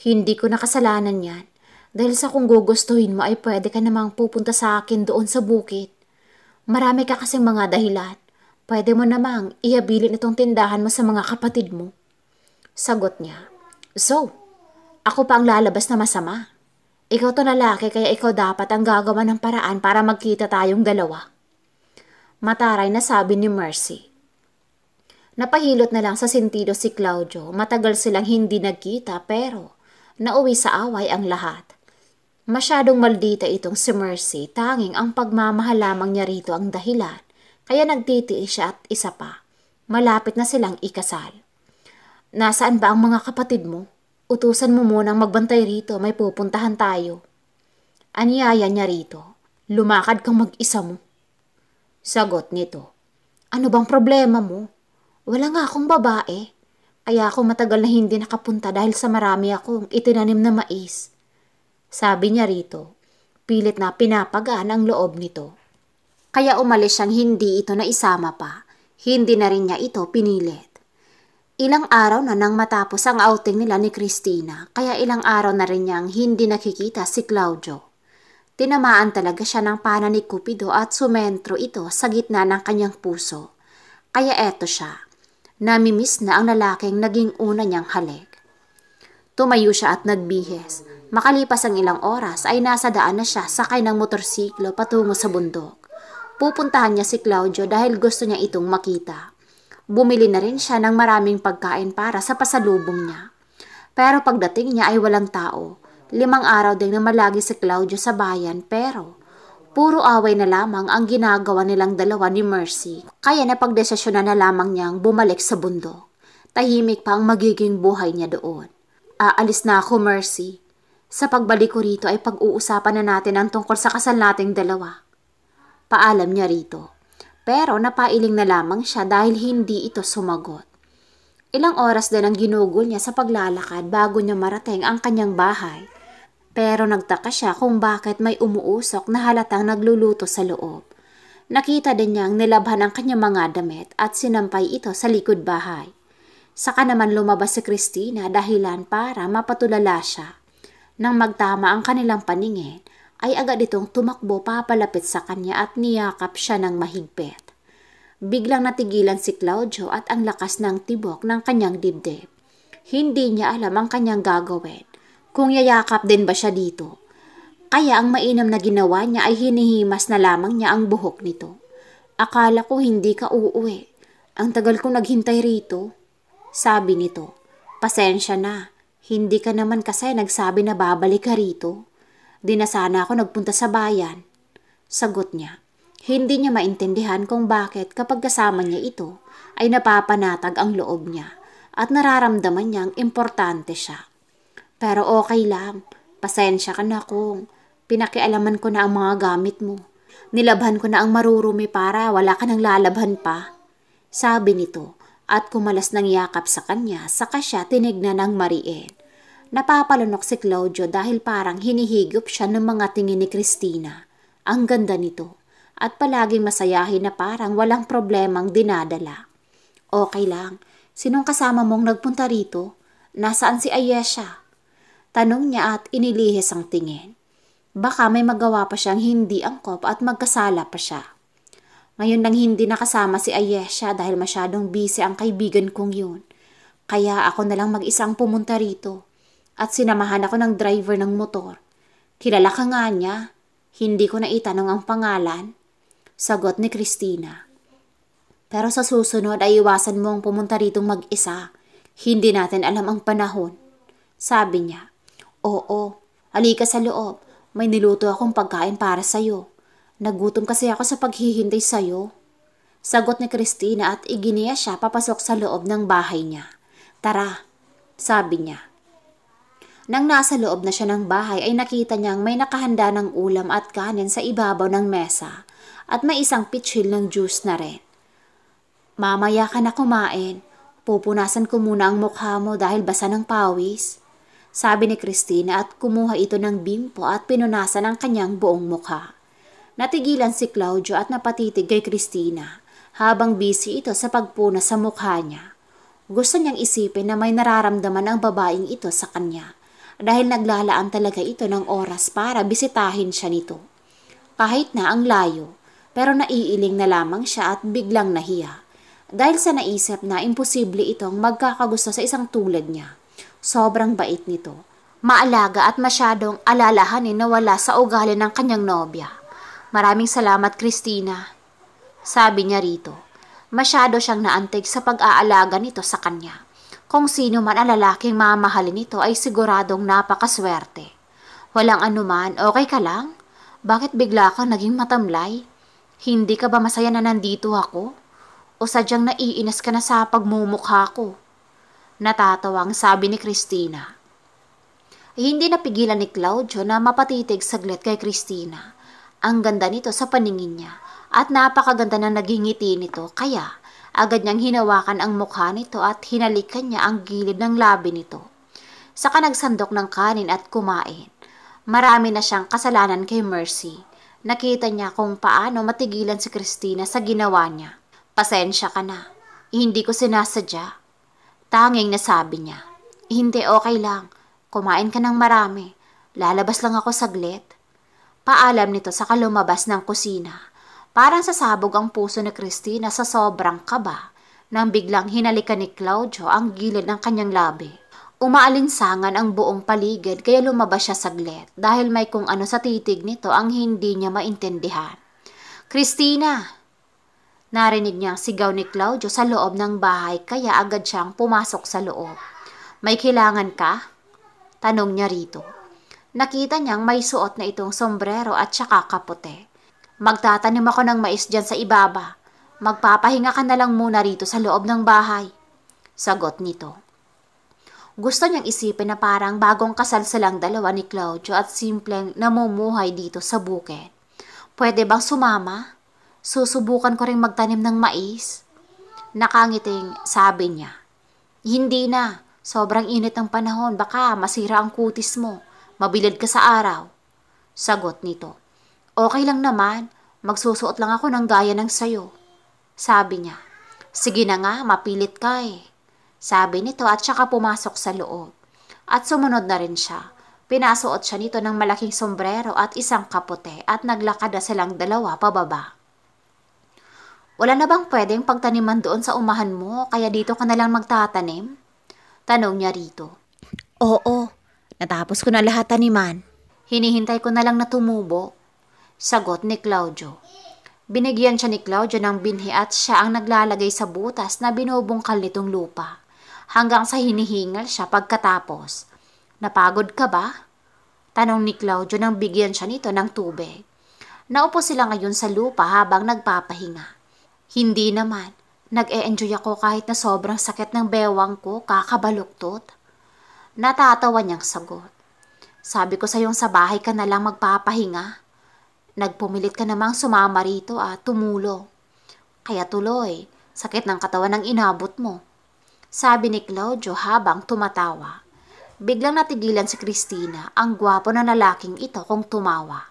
"Hindi ko nakasalanan yan. Dahil sa kung gugustuhin mo ay pwede ka namang pupunta sa akin doon sa bukid. Marami ka kasing mga dahilan. Pwede mo namang ihabilin itong tindahan mo sa mga kapatid mo." Sagot niya. "So, ako pa ang lalabas na masama? Ikaw to lalaki kaya ikaw dapat ang gagawa ng paraan para magkita tayong dalawa." Mataray na sabi ni Mercy. Napahilot na lang sa sentido si Claudio. Matagal silang hindi nagkita pero nauwi sa away ang lahat. Masyadong maldita itong si Mercy, tanging ang pagmamahal lamang niya rito ang dahilan, kaya nagtitiis siya at isa pa. Malapit na silang ikasal. "Nasaan ba ang mga kapatid mo? Utusan mo munang magbantay rito, may pupuntahan tayo." Anyaya niya rito. "Lumakad kang mag-isa mo." Sagot nito. "Ano bang problema mo? Wala nga akong babae. Kaya ako matagal na hindi nakapunta dahil sa marami akong itinanim na mais." Sabi niya rito. Pilit na pinapagaan ang loob nito. Kaya umalis siyang hindi ito na isama pa. Hindi na rin niya ito pinilit. Ilang araw na nang matapos ang outing nila ni Christina, kaya ilang araw na rin niyang hindi nakikita si Claudio. Tinamaan talaga siya ng pana ni Cupido at sumentro ito sa gitna ng kanyang puso. Kaya eto siya. Namimiss na ang lalaking naging una niyang halik. Tumayo siya at nagbihis. Makalipas ang ilang oras ay nasa daan na siya sakay ng motorsiklo patungo sa bundok. Pupuntahan niya si Claudio dahil gusto niya itong makita. Bumili na rin siya ng maraming pagkain para sa pasalubong niya. Pero pagdating niya ay walang tao. 5 araw din na malagi si Claudio sa bayan pero puro away na lamang ang ginagawa nilang dalawa ni Mercy. Kaya napagdesisyonan na lamang niyang bumalik sa bundok. Tahimik pa ang magiging buhay niya doon. "Aalis na ako, Mercy. Sa pagbalik ko rito ay pag-uusapan na natin ang tungkol sa kasal nating dalawa." Paalam niya rito. Pero napailing na lamang siya dahil hindi ito sumagot. Ilang oras din ang ginugol niya sa paglalakad bago niya marating ang kanyang bahay. Pero nagtaka siya kung bakit may umuusok na halatang nagluluto sa loob. Nakita din niyang nilabhan ang kanyang mga damit at sinampay ito sa likod bahay. Saka naman lumabas si Christina dahilan para mapatulala siya. Nang magtama ang kanilang paningin, ay agad itong tumakbo papalapit sa kanya at niyakap siya ng mahigpit. Biglang natigilan si Claudio at ang lakas ng tibok ng kanyang dibdib. Hindi niya alam ang kanyang gagawin, kung yayakap din ba siya dito. Kaya ang mainam na ginawa niya ay hinihimas na lamang niya ang buhok nito. "Akala ko hindi ka uuwi. Ang tagal kong naghintay rito." Sabi nito. "Pasensya na. Hindi ka naman kasi nagsabi na babalik ka rito. Di na sana ako nagpunta sa bayan." Sagot niya. Hindi niya maintindihan kung bakit kapag kasama niya ito ay napapanatag ang loob niya at nararamdaman niyang importante siya. "Pero okay lang. Pasensya ka na kung pinakialaman ko na ang mga gamit mo. Nilabhan ko na ang marurumi para wala ka nang lalabhan pa. Sabi nito at kumalas ng yakap sa kanya, saka siya tinignan ng mariin. Napapalunok si Claudio dahil parang hinihigop siya ng mga tingin ni Cristina. Ang ganda nito at palaging masayahin na parang walang problemang dinadala. Okay lang, sinong kasama mong nagpunta rito? Nasaan si Ayesha? Tanong niya at inilihis ang tingin. Baka may magawa pa siyang hindi angkop at magkasala pa siya. Ngayon nang hindi nakasama si Ayesha dahil masyadong busy ang kaibigan kong yun. Kaya ako na lang mag-isang pumunta rito at sinamahan ako ng driver ng motor. Kilala ka nga niya. Hindi ko na itanong ang pangalan. Sagot ni Cristina. Pero sa susunod ay iwasan mo ang pumunta ritong mag-isa. Hindi natin alam ang panahon. Sabi niya. Oo, halika sa loob. May niluto akong pagkain para sa'yo. Nagutom kasi ako sa paghihintay sa'yo. Sagot ni Cristina at iginiya siya papasok sa loob ng bahay niya. Tara, sabi niya. Nang nasa loob na siya ng bahay ay nakita niyang may nakahanda ng ulam at kanin sa ibabaw ng mesa at may isang pitsil ng juice na rin. Mamaya ka na kumain. Pupunasan ko muna ang mukha mo dahil basa ng pawis. Sabi ni Cristina at kumuha ito ng bimpo at pinunasan ang kanyang buong mukha. Natigilan si Claudio at napatitig kay Cristina habang busy ito sa pagpuna sa mukha niya. Gusto niyang isipin na may nararamdaman ang babaeng ito sa kanya dahil naglalaan talaga ito ng oras para bisitahin siya nito. Kahit na ang layo, pero naiiling na lamang siya at biglang nahiya dahil sa naisip na imposible itong magkakagusto sa isang tulad niya. Sobrang bait nito, maalaga at masyadong alalahanin na wala sa ugali ng kanyang nobya. Maraming salamat, Cristina. Sabi niya rito. Masyado siyang naantig sa pag-aalaga nito sa kanya. Kung sino man ang lalaking mamahalin nito ay siguradong napakaswerte. Walang anuman, okay ka lang? Bakit bigla kang naging matamlay? Hindi ka ba masaya na nandito ako? O sadyang naiinis ka na sa pagmumukha ko? Natatawang sabi ni Cristina. Hindi napigilan ni Claudio na mapatitig saglit kay Cristina. Ang ganda nito sa paningin niya at napakaganda ng naging ngiti nito kaya agad niyang hinawakan ang mukha nito at hinalikan niya ang gilid ng labi nito. Saka nagsandok ng kanin at kumain. Marami na siyang kasalanan kay Mercy. Nakita niya kung paano matigilan si Cristina sa ginawa niya. Pasensya ka na. Hindi ko sinasadya. Tanging nasabi niya. Hindi, okay lang. Kumain ka ng marami. Lalabas lang ako saglit. Paalam nito sa lumabas ng kusina. Parang sasabog ang puso ni Cristina sa sobrang kaba nang biglang hinalikan ni Claudio ang gilid ng kanyang labi. Umaalinsangan ang buong paligid kaya lumabas siya saglit dahil may kung ano sa titig nito ang hindi niya maintindihan. Cristina! Narinig niya ang sigaw ni Claudio sa loob ng bahay kaya agad siyang pumasok sa loob. May kailangan ka? Tanong niya rito. Nakita niyang may suot na itong sombrero at saka kapote. Magtatanim ako ng mais dyan sa ibaba. Magpapahinga ka na lang muna rito sa loob ng bahay. Sagot nito. Gusto niyang isipin na parang bagong kasal silang dalawa ni Claudio at simpleng namumuhay dito sa bukid. Pwede bang sumama? Susubukan ko ring magtanim ng mais. Nakangiting sabi niya. Hindi na. Sobrang init ng panahon. Baka masira ang kutis mo. Mabilad ka sa araw. Sagot nito. Okay lang naman. Magsusuot lang ako ng gaya ng sayo. Sabi niya. Sige na nga, mapilit ka eh. Sabi nito at saka pumasok sa loob. At sumunod na rin siya. Pinasuot siya nito ng malaking sombrero at isang kapote at naglakad na silang dalawa pababa. Wala na bang pwedeng pagtaniman doon sa umahan mo kaya dito ka na lang magtatanim? Tanong niya rito. Oo, natapos ko na lahat taniman. Hinihintay ko na lang na tumubo. Sagot ni Claudio. Binigyan siya ni Claudio ng binhi at siya ang naglalagay sa butas na binubungkal nitong lupa. Hanggang sa hinihingal siya pagkatapos. Napagod ka ba? Tanong ni Claudio nang bigyan siya nito ng tubig. Naupo sila ngayon sa lupa habang nagpapahinga. Hindi naman. Nag-e-enjoy ako kahit na sobrang sakit ng bewang ko, kakabaluktot. Natatawa niyang sagot. Sabi ko sa iyong sa bahay ka na lang magpapahinga. Nagpumilit ka namang sumama rito at tumulo. Kaya tuloy, sakit ng katawan ang inabot mo. Sabi ni Claudio habang tumatawa. Biglang natigilan si Christina, ang gwapo na lalaking ito kung tumawa.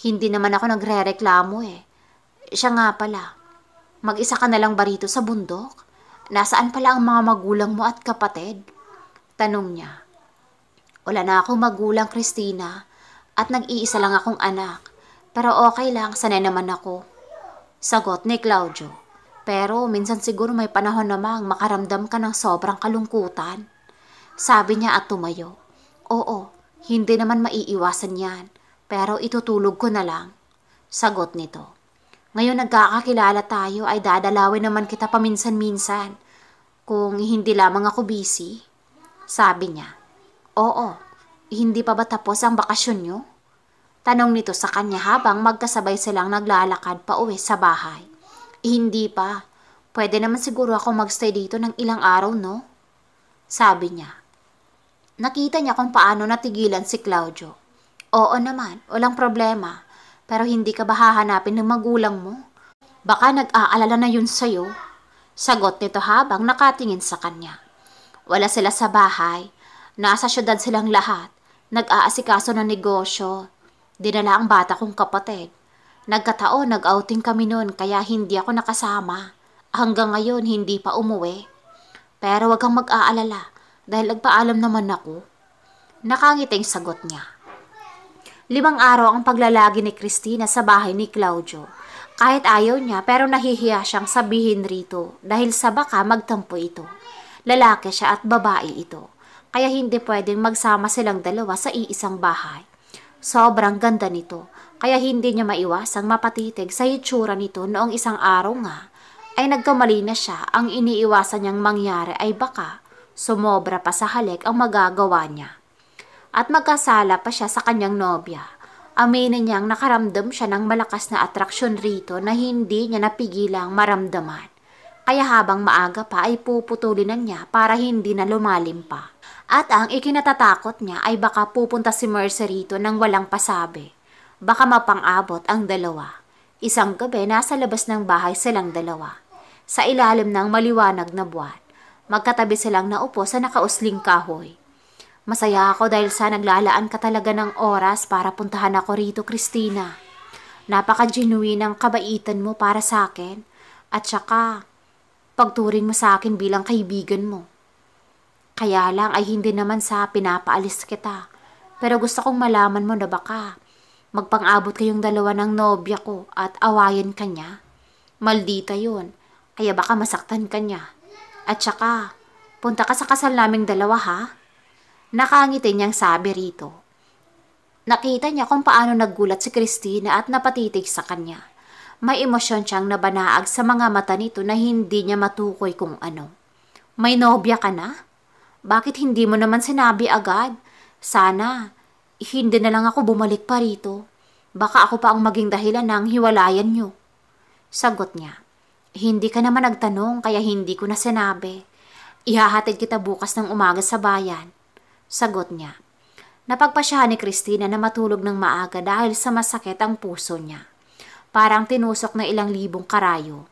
Hindi naman ako nagrereklamo eh. Siya nga pala, mag-isa ka na lang ba rito sa bundok? Nasaan pala ang mga magulang mo at kapatid? Tanong niya. Wala na akong magulang, Christina, at nag-iisa lang akong anak. Pero okay lang, sanay naman ako. Sagot ni Claudio. Pero minsan siguro may panahon namang makaramdam ka ng sobrang kalungkutan. Sabi niya at tumayo. Oo, hindi naman maiiwasan yan. Pero itutulog ko na lang. Sagot nito. Ngayon nagkakakilala tayo ay dadalawin naman kita paminsan-minsan. Kung hindi lamang ako busy. Sabi niya. Oo, hindi pa ba tapos ang bakasyon niyo? Tanong nito sa kanya habang magkasabay silang naglalakad pa uwi sa bahay. Hindi pa. Pwede naman siguro ako magstay dito ng ilang araw, no? Sabi niya. Nakita niya kung paano natigilan si Claudio. Oo naman, walang problema. Pero hindi ka ba hahanapin ng magulang mo? Baka nag-aalala na yun sa'yo. Sagot nito habang nakatingin sa kanya. Wala sila sa bahay. Nasa syudad silang lahat. Nag-aasikaso ng negosyo. Dinala ang bata kong kapatid. Nagkataon, nag-outing kami noon kaya hindi ako nakasama. Hanggang ngayon, hindi pa umuwi. Pero wag kang mag-aalala dahil nagpaalam naman ako. Nakangiting sagot niya. 5 araw ang paglalagi ni Christina sa bahay ni Claudio. Kahit ayaw niya pero nahihiya siyang sabihin rito dahil sa baka magtampo ito. Lalaki siya at babae ito. Kaya hindi pwedeng magsama silang dalawa sa iisang bahay. Sobrang ganda nito, kaya hindi niya maiwasang mapatitig sa itsura nito noong isang araw nga, ay nagkamali na siya. Ang iniiwasan niyang mangyari ay baka sumobra pa sa halik ang magagawa niya. At magkasala pa siya sa kanyang nobya. Aminin niyang nakaramdam siya ng malakas na atraksyon rito na hindi niya napigilang maramdaman. Kaya habang maaga pa ay puputulin na niya para hindi na lumalim pa. At ang ikinatatakot niya ay baka pupunta si Mercy rito nang walang pasabi. Baka mapang-abot ang dalawa. Isang gabi nasa labas ng bahay silang dalawa. Sa ilalim ng maliwanag na buwan. Magkatabi silang naupo sa nakausling kahoy. Masaya ako dahil sa naglalaan ka talaga ng oras para puntahan ako rito, Christina. Napaka-genuine ang kabaitan mo para sa akin. At saka, pagturing mo sa akin bilang kaibigan mo. Kaya lang ay hindi naman sa pinapaalis kita. Pero gusto kong malaman mo na baka magpang-abot kayong dalawa ng nobya ko at awayan ka niya. Maldita yun. Kaya baka masaktan ka niya. At saka, punta ka sa kasal naming dalawa ha? Nakangiti niyang sabi rito. Nakita niya kung paano naggulat si Christina at napatitig sa kanya. May emosyon siyang nabanaag sa mga mata nito na hindi niya matukoy kung ano. May nobya ka na? Bakit hindi mo naman sinabi agad? Sana, hindi na lang ako bumalik pa rito. Baka ako pa ang maging dahilan ng hiwalayan niyo. Sagot niya. Hindi ka naman nagtanong kaya hindi ko na sinabi. Ihahatid kita bukas ng umaga sa bayan. Sagot niya. Napagpasyahan ni Christina na matulog ng maaga dahil sa masakit ang puso niya. Parang tinusok na ilang libong karayo.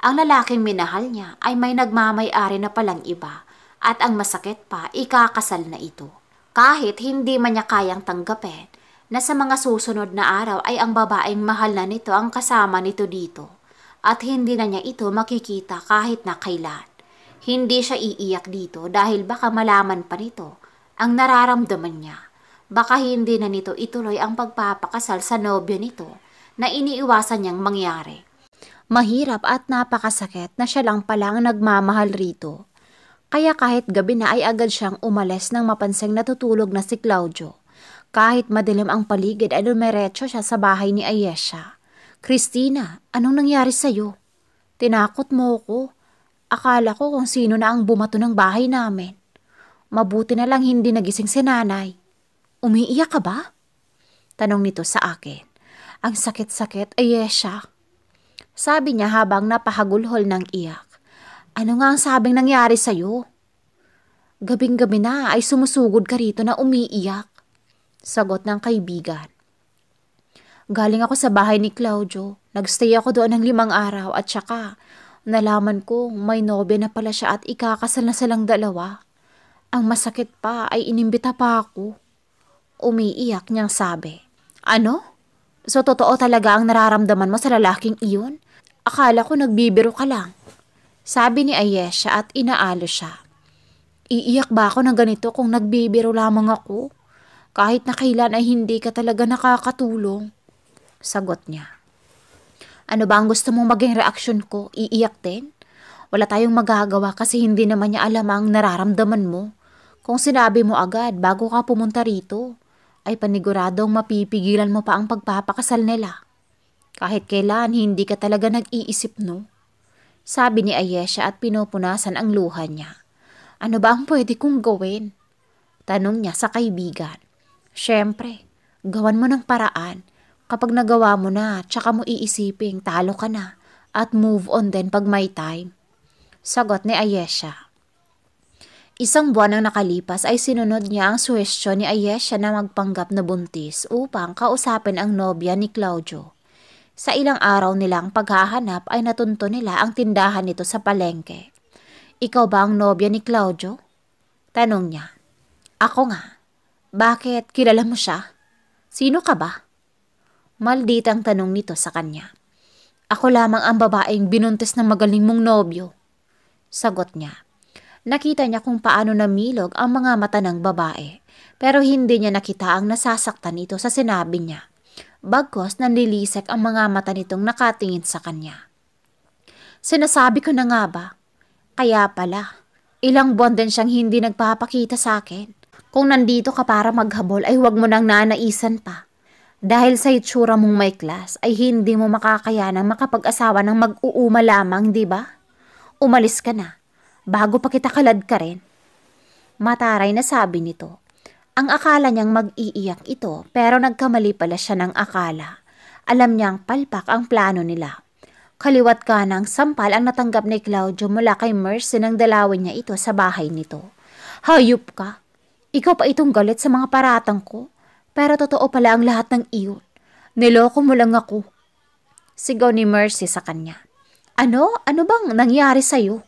Ang lalaking minahal niya ay may nagmamay-ari na palang iba. At ang masakit pa, ikakasal na ito. Kahit hindi man niya kayang tanggapin na sa mga susunod na araw ay ang babaeng mahal na nito ang kasama nito dito. At hindi na niya ito makikita kahit na kailan. Hindi siya iiyak dito dahil baka malaman pa nito ang nararamdaman niya. Baka hindi na nito ituloy ang pagpapakasal sa nobyo nito na iniiwasan niyang mangyari. Mahirap at napakasakit na siya lang palang nagmamahal rito. Kaya kahit gabi na ay agad siyang umalis nang mapansing natutulog na si Claudio. Kahit madilim ang paligid ay lumiretso siya sa bahay ni Ayesha. Christina, anong nangyari sa'yo? Tinakot mo ko. Akala ko kung sino na ang bumato ng bahay namin. Mabuti na lang hindi nagising si nanay. Umiiyak ka ba? Tanong nito sa akin. Ang sakit-sakit, Ayesha. Sabi niya habang napahagulhol ng iyak. Ano nga ang sabing nangyari sa'yo? Gabing-gabi na ay sumusugod ka rito na umiiyak. Sagot ng kaibigan. Galing ako sa bahay ni Claudio. Nagstay ako doon ng 5 araw at saka nalaman ko may nobya na pala siya at ikakasal na silang dalawa. Ang masakit pa ay inimbita pa ako. Umiiyak niyang sabi. Ano? So totoo talaga ang nararamdaman mo sa lalaking iyon? Akala ko nagbibiro ka lang. Sabi ni Ayesha at inaalo siya. Iiyak ba ako ng ganito kung nagbibiro lamang ako? Kahit na kailan ay hindi ka talaga nakakatulong. Sagot niya. Ano ba ang gusto mong maging reaksyon ko? Iiyak din? Wala tayong magagawa kasi hindi naman niya alam ang nararamdaman mo. Kung sinabi mo agad bago ka pumunta rito, ay paniguradong mapipigilan mo pa ang pagpapakasal nila. Kahit kailan hindi ka talaga nag-iisip, no? Sabi ni Ayesha at pinupunasan ang luha niya. Ano ba ang pwede kong gawin? Tanong niya sa kaibigan. Siyempre, gawan mo ng paraan. Kapag nagawa mo na, tsaka mo iisiping talo ka na at move on din pag may time. Sagot ni Ayesha. 1 buwan ang nakalipas ay sinunod niya ang suhestyon ni Ayesha na magpanggap na buntis upang kausapin ang nobya ni Claudio. Sa ilang araw nilang paghahanap ay natunto nila ang tindahan nito sa palengke. Ikaw ba ang nobya ni Claudio? Tanong niya. Ako nga. Bakit? Kilala mo siya? Sino ka ba? Malditang tanong nito sa kanya. Ako lamang ang babaeng binuntis ng magaling mong nobyo. Sagot niya. Nakita niya kung paano namilog ang mga mata ng babae, pero hindi niya nakita ang nasasaktan ito sa sinabi niya. Bagkos nanlilisik ang mga mata nitong nakatingin sa kanya. Sinasabi ko na nga ba? Kaya pala, ilang buwan din siyang hindi nagpapakita sa akin. Kung nandito ka para maghabol ay huwag mo nang nanaisan pa. Dahil sa itsura mong may class ay hindi mo makakayanang makapag-asawa ng mag-uuma lamang, di ba? Umalis ka na. Bago pa kita kalad ka rin. Mataray na sabi nito. Ang akala niyang mag-iiyak ito pero nagkamali pala siya ng akala. Alam niyang palpak ang plano nila. Kaliwat kanang sampal ang natanggap ni Claudio mula kay Mercy nang dalawin niya ito sa bahay nito. Hayop ka! Ikaw pa itong galit sa mga paratang ko. Pero totoo pala ang lahat ng iyon. Niloko mo lang ako. Sigaw ni Mercy sa kanya. Ano? Ano bang nangyari sa'yo?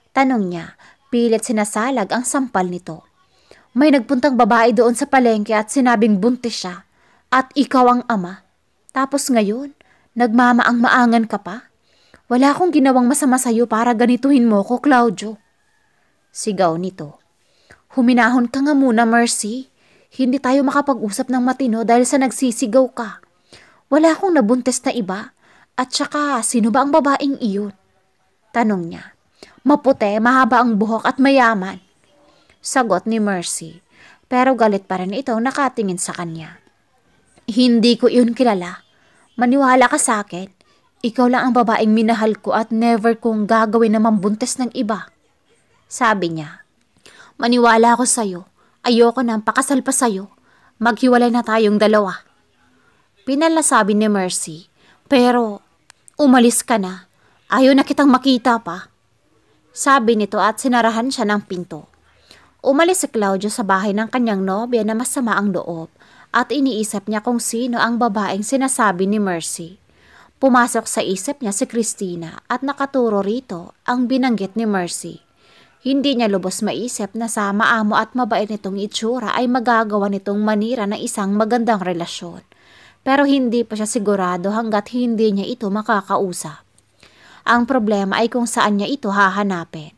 Tanong niya, pilit sinasalag ang sampal nito. May nagpuntang babae doon sa palengke at sinabing buntis siya. At ikaw ang ama. Tapos ngayon, nagmamaang-maangan ka pa? Wala akong ginawang masama sa'yo para ganituhin mo ko, Claudio. Sigaw nito. Huminahon ka nga muna, Mercy. Hindi tayo makapag-usap ng matino dahil sa nagsisigaw ka. Wala akong nabuntis na iba. At saka, sino ba ang babaeng iyon? Tanong niya. Maputi, mahaba ang buhok at mayaman. Sagot ni Mercy. Pero galit pa rin ito nakatingin sa kanya. Hindi ko iyon kilala. Maniwala ka sa akin. Ikaw lang ang babaeng minahal ko at never kong gagawin na mambuntis ng iba. Sabi niya. Maniwala ako sa'yo. Ayoko nang pakasal pa sa'yo. Maghiwalay na tayong dalawa. Pinalasabi ni Mercy. Pero, umalis ka na. Ayaw na kitang makita pa. Sabi nito at sinarahan siya ng pinto. Umalis si Claudio sa bahay ng kanyang nobya na masama ang loob at iniisip niya kung sino ang babaeng sinasabi ni Mercy. Pumasok sa isip niya si Christina at nakaturo rito ang binanggit ni Mercy. Hindi niya lubos maisip na sa maamo at mabait nitong itsura ay magagawa nitong manira ng isang magandang relasyon. Pero hindi pa siya sigurado hanggat hindi niya ito makakausap. Ang problema ay kung saan niya ito hahanapin.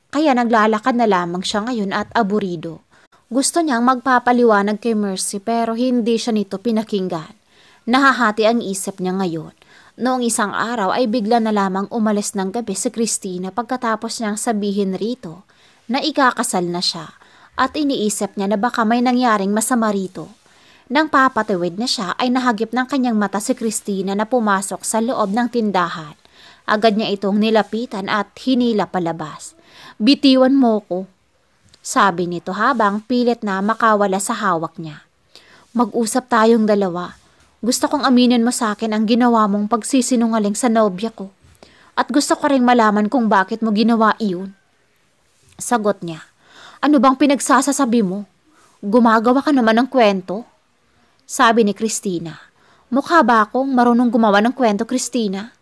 Kaya naglalakad na lamang siya ngayon at aburido. Gusto niyang magpapaliwanag kay Mercy pero hindi siya nito pinakinggan. Nahahati ang isip niya ngayon. Noong isang araw ay bigla na lamang umalis ng gabi si Christina pagkatapos niyang sabihin rito na ikakasal na siya at iniisip niya na baka may nangyaring masama rito. Nang papatawid na siya ay nahagip ng kanyang mata si Christina na pumasok sa loob ng tindahan. Agad niya itong nilapitan at hinila palabas. Bitiwan mo ko, sabi nito habang pilit na makawala sa hawak niya. Mag-usap tayong dalawa. Gusto kong aminin mo sa akin ang ginawa mong pagsisinungaling sa nobya ko. At gusto ko ring malaman kung bakit mo ginawa iyon. Sagot niya. Ano bang pinagsasasabi mo? Gumagawa ka naman ng kwento? Sabi ni Christina. Mukha ba akong marunong gumawa ng kwento, Christina?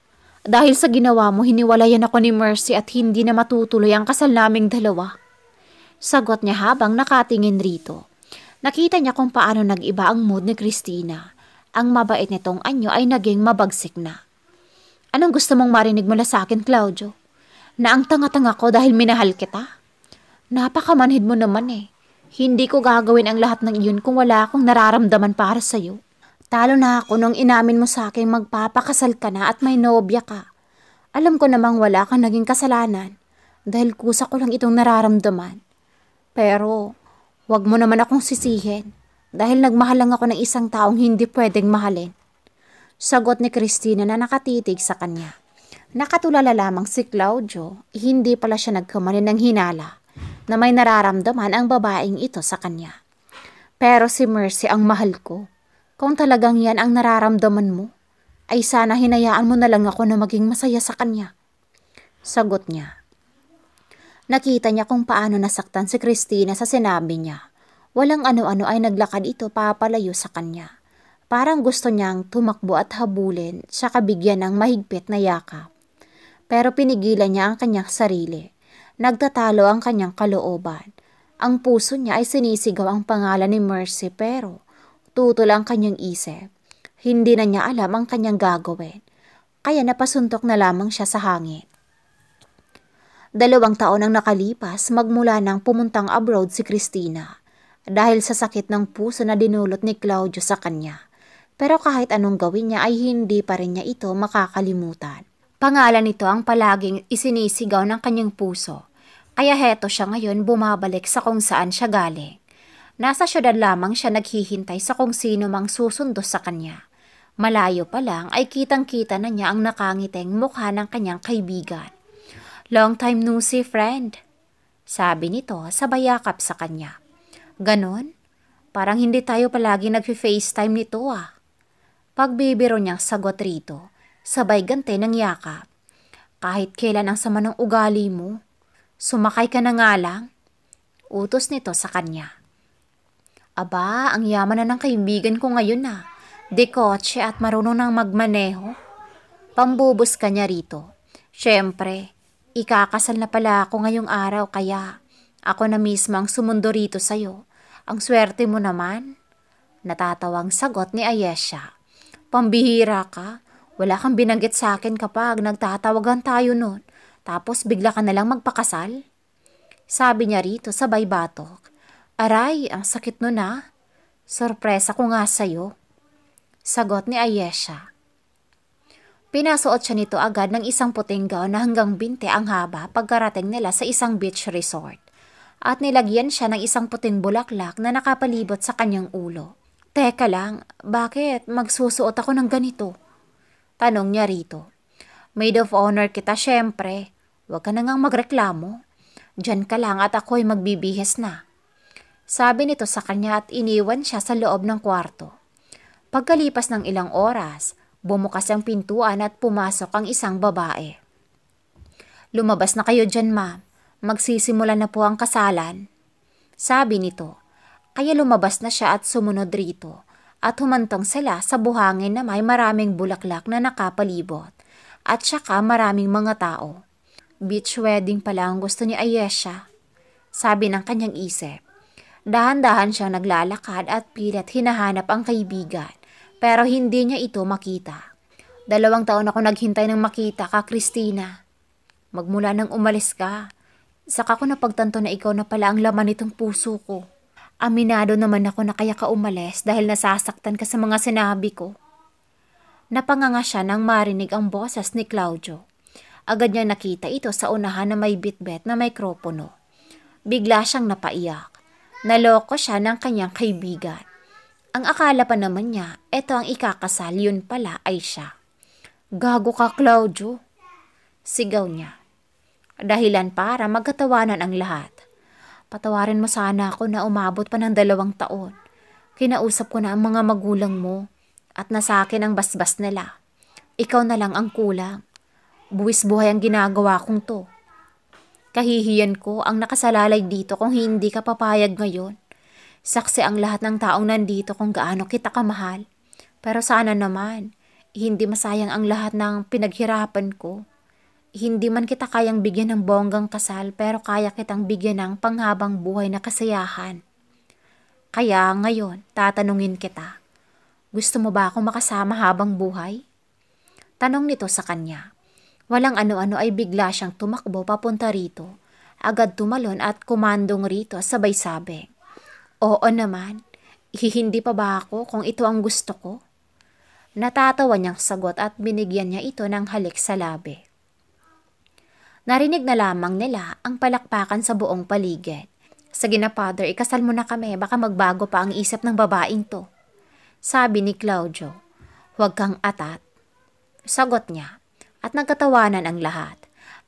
Dahil sa ginawa mo, hiniwalayan ako ni Mercy at hindi na matutuloy ang kasal naming dalawa. Sagot niya habang nakatingin rito. Nakita niya kung paano nag-iba ang mood ni Christina. Ang mabait nitong anyo ay naging mabagsik na. Anong gusto mong marinig mula sa akin, Claudio? Na ang tanga-tanga ko dahil minahal kita? Napakamanhid mo naman eh. Hindi ko gagawin ang lahat ng iyon kung wala akong nararamdaman para sa'yo. Talo na ako nung inamin mo sa akin magpapakasal ka na at may nobya ka. Alam ko namang wala kang naging kasalanan dahil kusa ko lang itong nararamdaman. Pero wag mo naman akong sisihin dahil nagmahal lang ako ng isang taong hindi pwedeng mahalin. Sagot ni Christina na nakatitig sa kanya. Nakatulala lamang si Claudio, hindi pala siya nagkamali ng hinala na may nararamdaman ang babaeng ito sa kanya. Pero si Mercy ang mahal ko. Kung talagang yan ang nararamdaman mo, ay sana hinayaan mo na lang ako na maging masaya sa kanya. Sagot niya. Nakita niya kung paano nasaktan si Christina sa sinabi niya. Walang ano-ano ay naglakad ito papalayo sa kanya. Parang gusto niyang tumakbo at habulin sa kabigyan ng mahigpit na yakap. Pero pinigilan niya ang kanyang sarili. Nagtatalo ang kanyang kalooban. Ang puso niya ay sinisigaw ang pangalan ni Mercy pero tutol ang kanyang isip. Hindi na niya alam ang kanyang gagawin. Kaya napasuntok na lamang siya sa hangin. 2 taon ang nakalipas magmula nang pumuntang abroad si Christina dahil sa sakit ng puso na dinulot ni Claudio sa kanya. Pero kahit anong gawin niya ay hindi pa rin niya ito makakalimutan. Pangalan nito ang palaging isinisigaw ng kanyang puso. Kaya heto siya ngayon bumabalik sa kung saan siya galing. Nasa syudad lamang siya naghihintay sa kung sino mang susundo sa kanya. Malayo pa lang ay kitang-kita na niya ang nakangiting mukha ng kanyang kaibigan. Long time no see, friend. Sabi nito sabay yakap sa kanya. Ganon? Parang hindi tayo palagi nag-FaceTime nito ah. Pagbibiro niyang sagot rito, sabay gante ng yakap. Kahit kailan ang sama ng ugali mo, sumakay ka na nga lang. Utos nito sa kanya. Aba, ang yaman na ng kaibigan ko ngayon na. De kotse at marunong nang magmaneho. Pambubos ka niya rito. Siyempre, ikakasal na pala ako ngayong araw kaya ako na mismo ang sumundo rito sa'yo. Ang swerte mo naman. Natatawang sagot ni Ayesha. Pambihira ka. Wala kang binanggit sa akin kapag nagtatawagan tayo nun. Tapos bigla ka nalang magpakasal. Sabi niya rito sabay batok. Aray, ang sakit nun ah. Sorpresa ko nga sa'yo. Sagot ni Ayesha. Pinasuot siya nito agad ng isang puting gown na hanggang binte ang haba pagkarating nila sa isang beach resort. At nilagyan siya ng isang puting bulaklak na nakapalibot sa kanyang ulo. Teka lang, bakit magsusuot ako ng ganito? Tanong niya rito. Maid of honor kita syempre. Huwag ka na ngang magreklamo. Diyan ka lang at ako'y magbibihis na. Sabi nito sa kanya at iniwan siya sa loob ng kwarto. Pagkalipas ng ilang oras, bumukas ang pintuan at pumasok ang isang babae. Lumabas na kayo dyan, ma'am. Magsisimula na po ang kasalan. Sabi nito. Kaya lumabas na siya at sumunod rito at humantong sila sa buhangin na may maraming bulaklak na nakapalibot at saka maraming mga tao. Beach wedding pala ang gusto ni Ayesha, sabi ng kanyang isip. Dahan-dahan siyang naglalakad at pilit hinahanap ang kaibigan pero hindi niya ito makita. 2 taon ako naghintay ng makita ka, Christina. Magmula nang umalis ka, saka ko napagtanto na ikaw na pala ang laman nitong puso ko. Aminado naman ako na kaya ka umalis dahil nasasaktan ka sa mga sinabi ko. Napanganga siya nang marinig ang boses ni Claudio. Agad niya nakita ito sa unahan na may bitbit na mikropono. Bigla siyang napaiyak. Naloko siya ng kanyang kaibigan. Ang akala pa naman niya, eto ang ikakasal, yun pala ay siya. Gago ka, Claudio. Sigaw niya. Dahilan para magkatawanan ang lahat. Patawarin mo sana ako na umabot pa ng 2 taon. Kinausap ko na ang mga magulang mo at nasa akin ang basbas nila. Ikaw na lang ang kulang. Buwis buhay ang ginagawa kong to. Kahihiyan ko ang nakasalalay dito kung hindi ka papayag ngayon. Saksi ang lahat ng taong nandito kung gaano kita kamahal. Pero sana naman, hindi masayang ang lahat ng pinaghirapan ko. Hindi man kita kayang bigyan ng bonggang kasal pero kaya kitang bigyan ng panghabang buhay na kasiyahan. Kaya ngayon, tatanungin kita, gusto mo ba akong makasama habang buhay? Tanong nito sa kanya. Walang ano-ano ay bigla siyang tumakbo papunta rito. Agad tumalon at kumandong rito sabay sabi, oo naman, hindi pa ba ako kung ito ang gusto ko? Natatawa niyang sagot at binigyan niya ito ng halik sa labi. Narinig na lamang nila ang palakpakan sa buong paligid. Sige na father, ikasal mo na kami, baka magbago pa ang isip ng babaeng to. Sabi ni Claudio, huwag kang atat. Sagot niya at nagkatawanan ang lahat.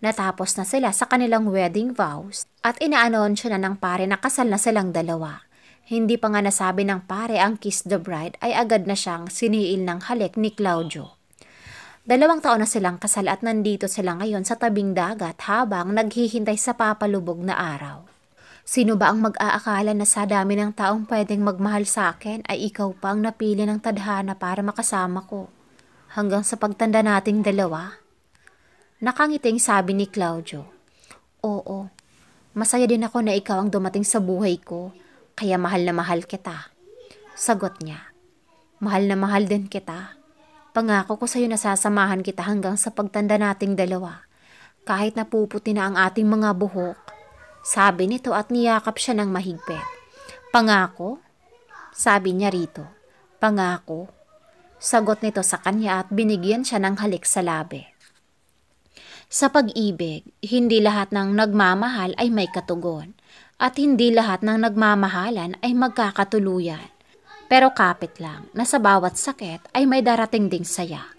Natapos na sila sa kanilang wedding vows at inaanunsyo na ng pare na kasal na silang dalawa. Hindi pa nga nasabi ng pare ang kiss the bride ay agad na siyang siniil ng halik ni Claudio. 2 taon na silang kasal at nandito sila ngayon sa tabing dagat habang naghihintay sa papalubog na araw. Sino ba ang mag-aakala na sa dami ng taong pwedeng magmahal sa akin ay ikaw pa ang napili ng tadhana para makasama ko? Hanggang sa pagtanda nating dalawa? Nakangiting sabi ni Claudio. Oo, masaya din ako na ikaw ang dumating sa buhay ko, kaya mahal na mahal kita. Sagot niya. Mahal na mahal din kita. Pangako ko sa'yo na sasamahan kita hanggang sa pagtanda nating dalawa, kahit napuputi na ang ating mga buhok. Sabi nito at niyakap siya ng mahigpit. Pangako? Sabi niya rito. Pangako? Sagot nito sa kanya at binigyan siya ng halik sa labi. Sa pag-ibig, hindi lahat ng nagmamahal ay may katugon at hindi lahat ng nagmamahalan ay magkakatuluyan. Pero kapit lang na sa bawat sakit ay may darating ding saya.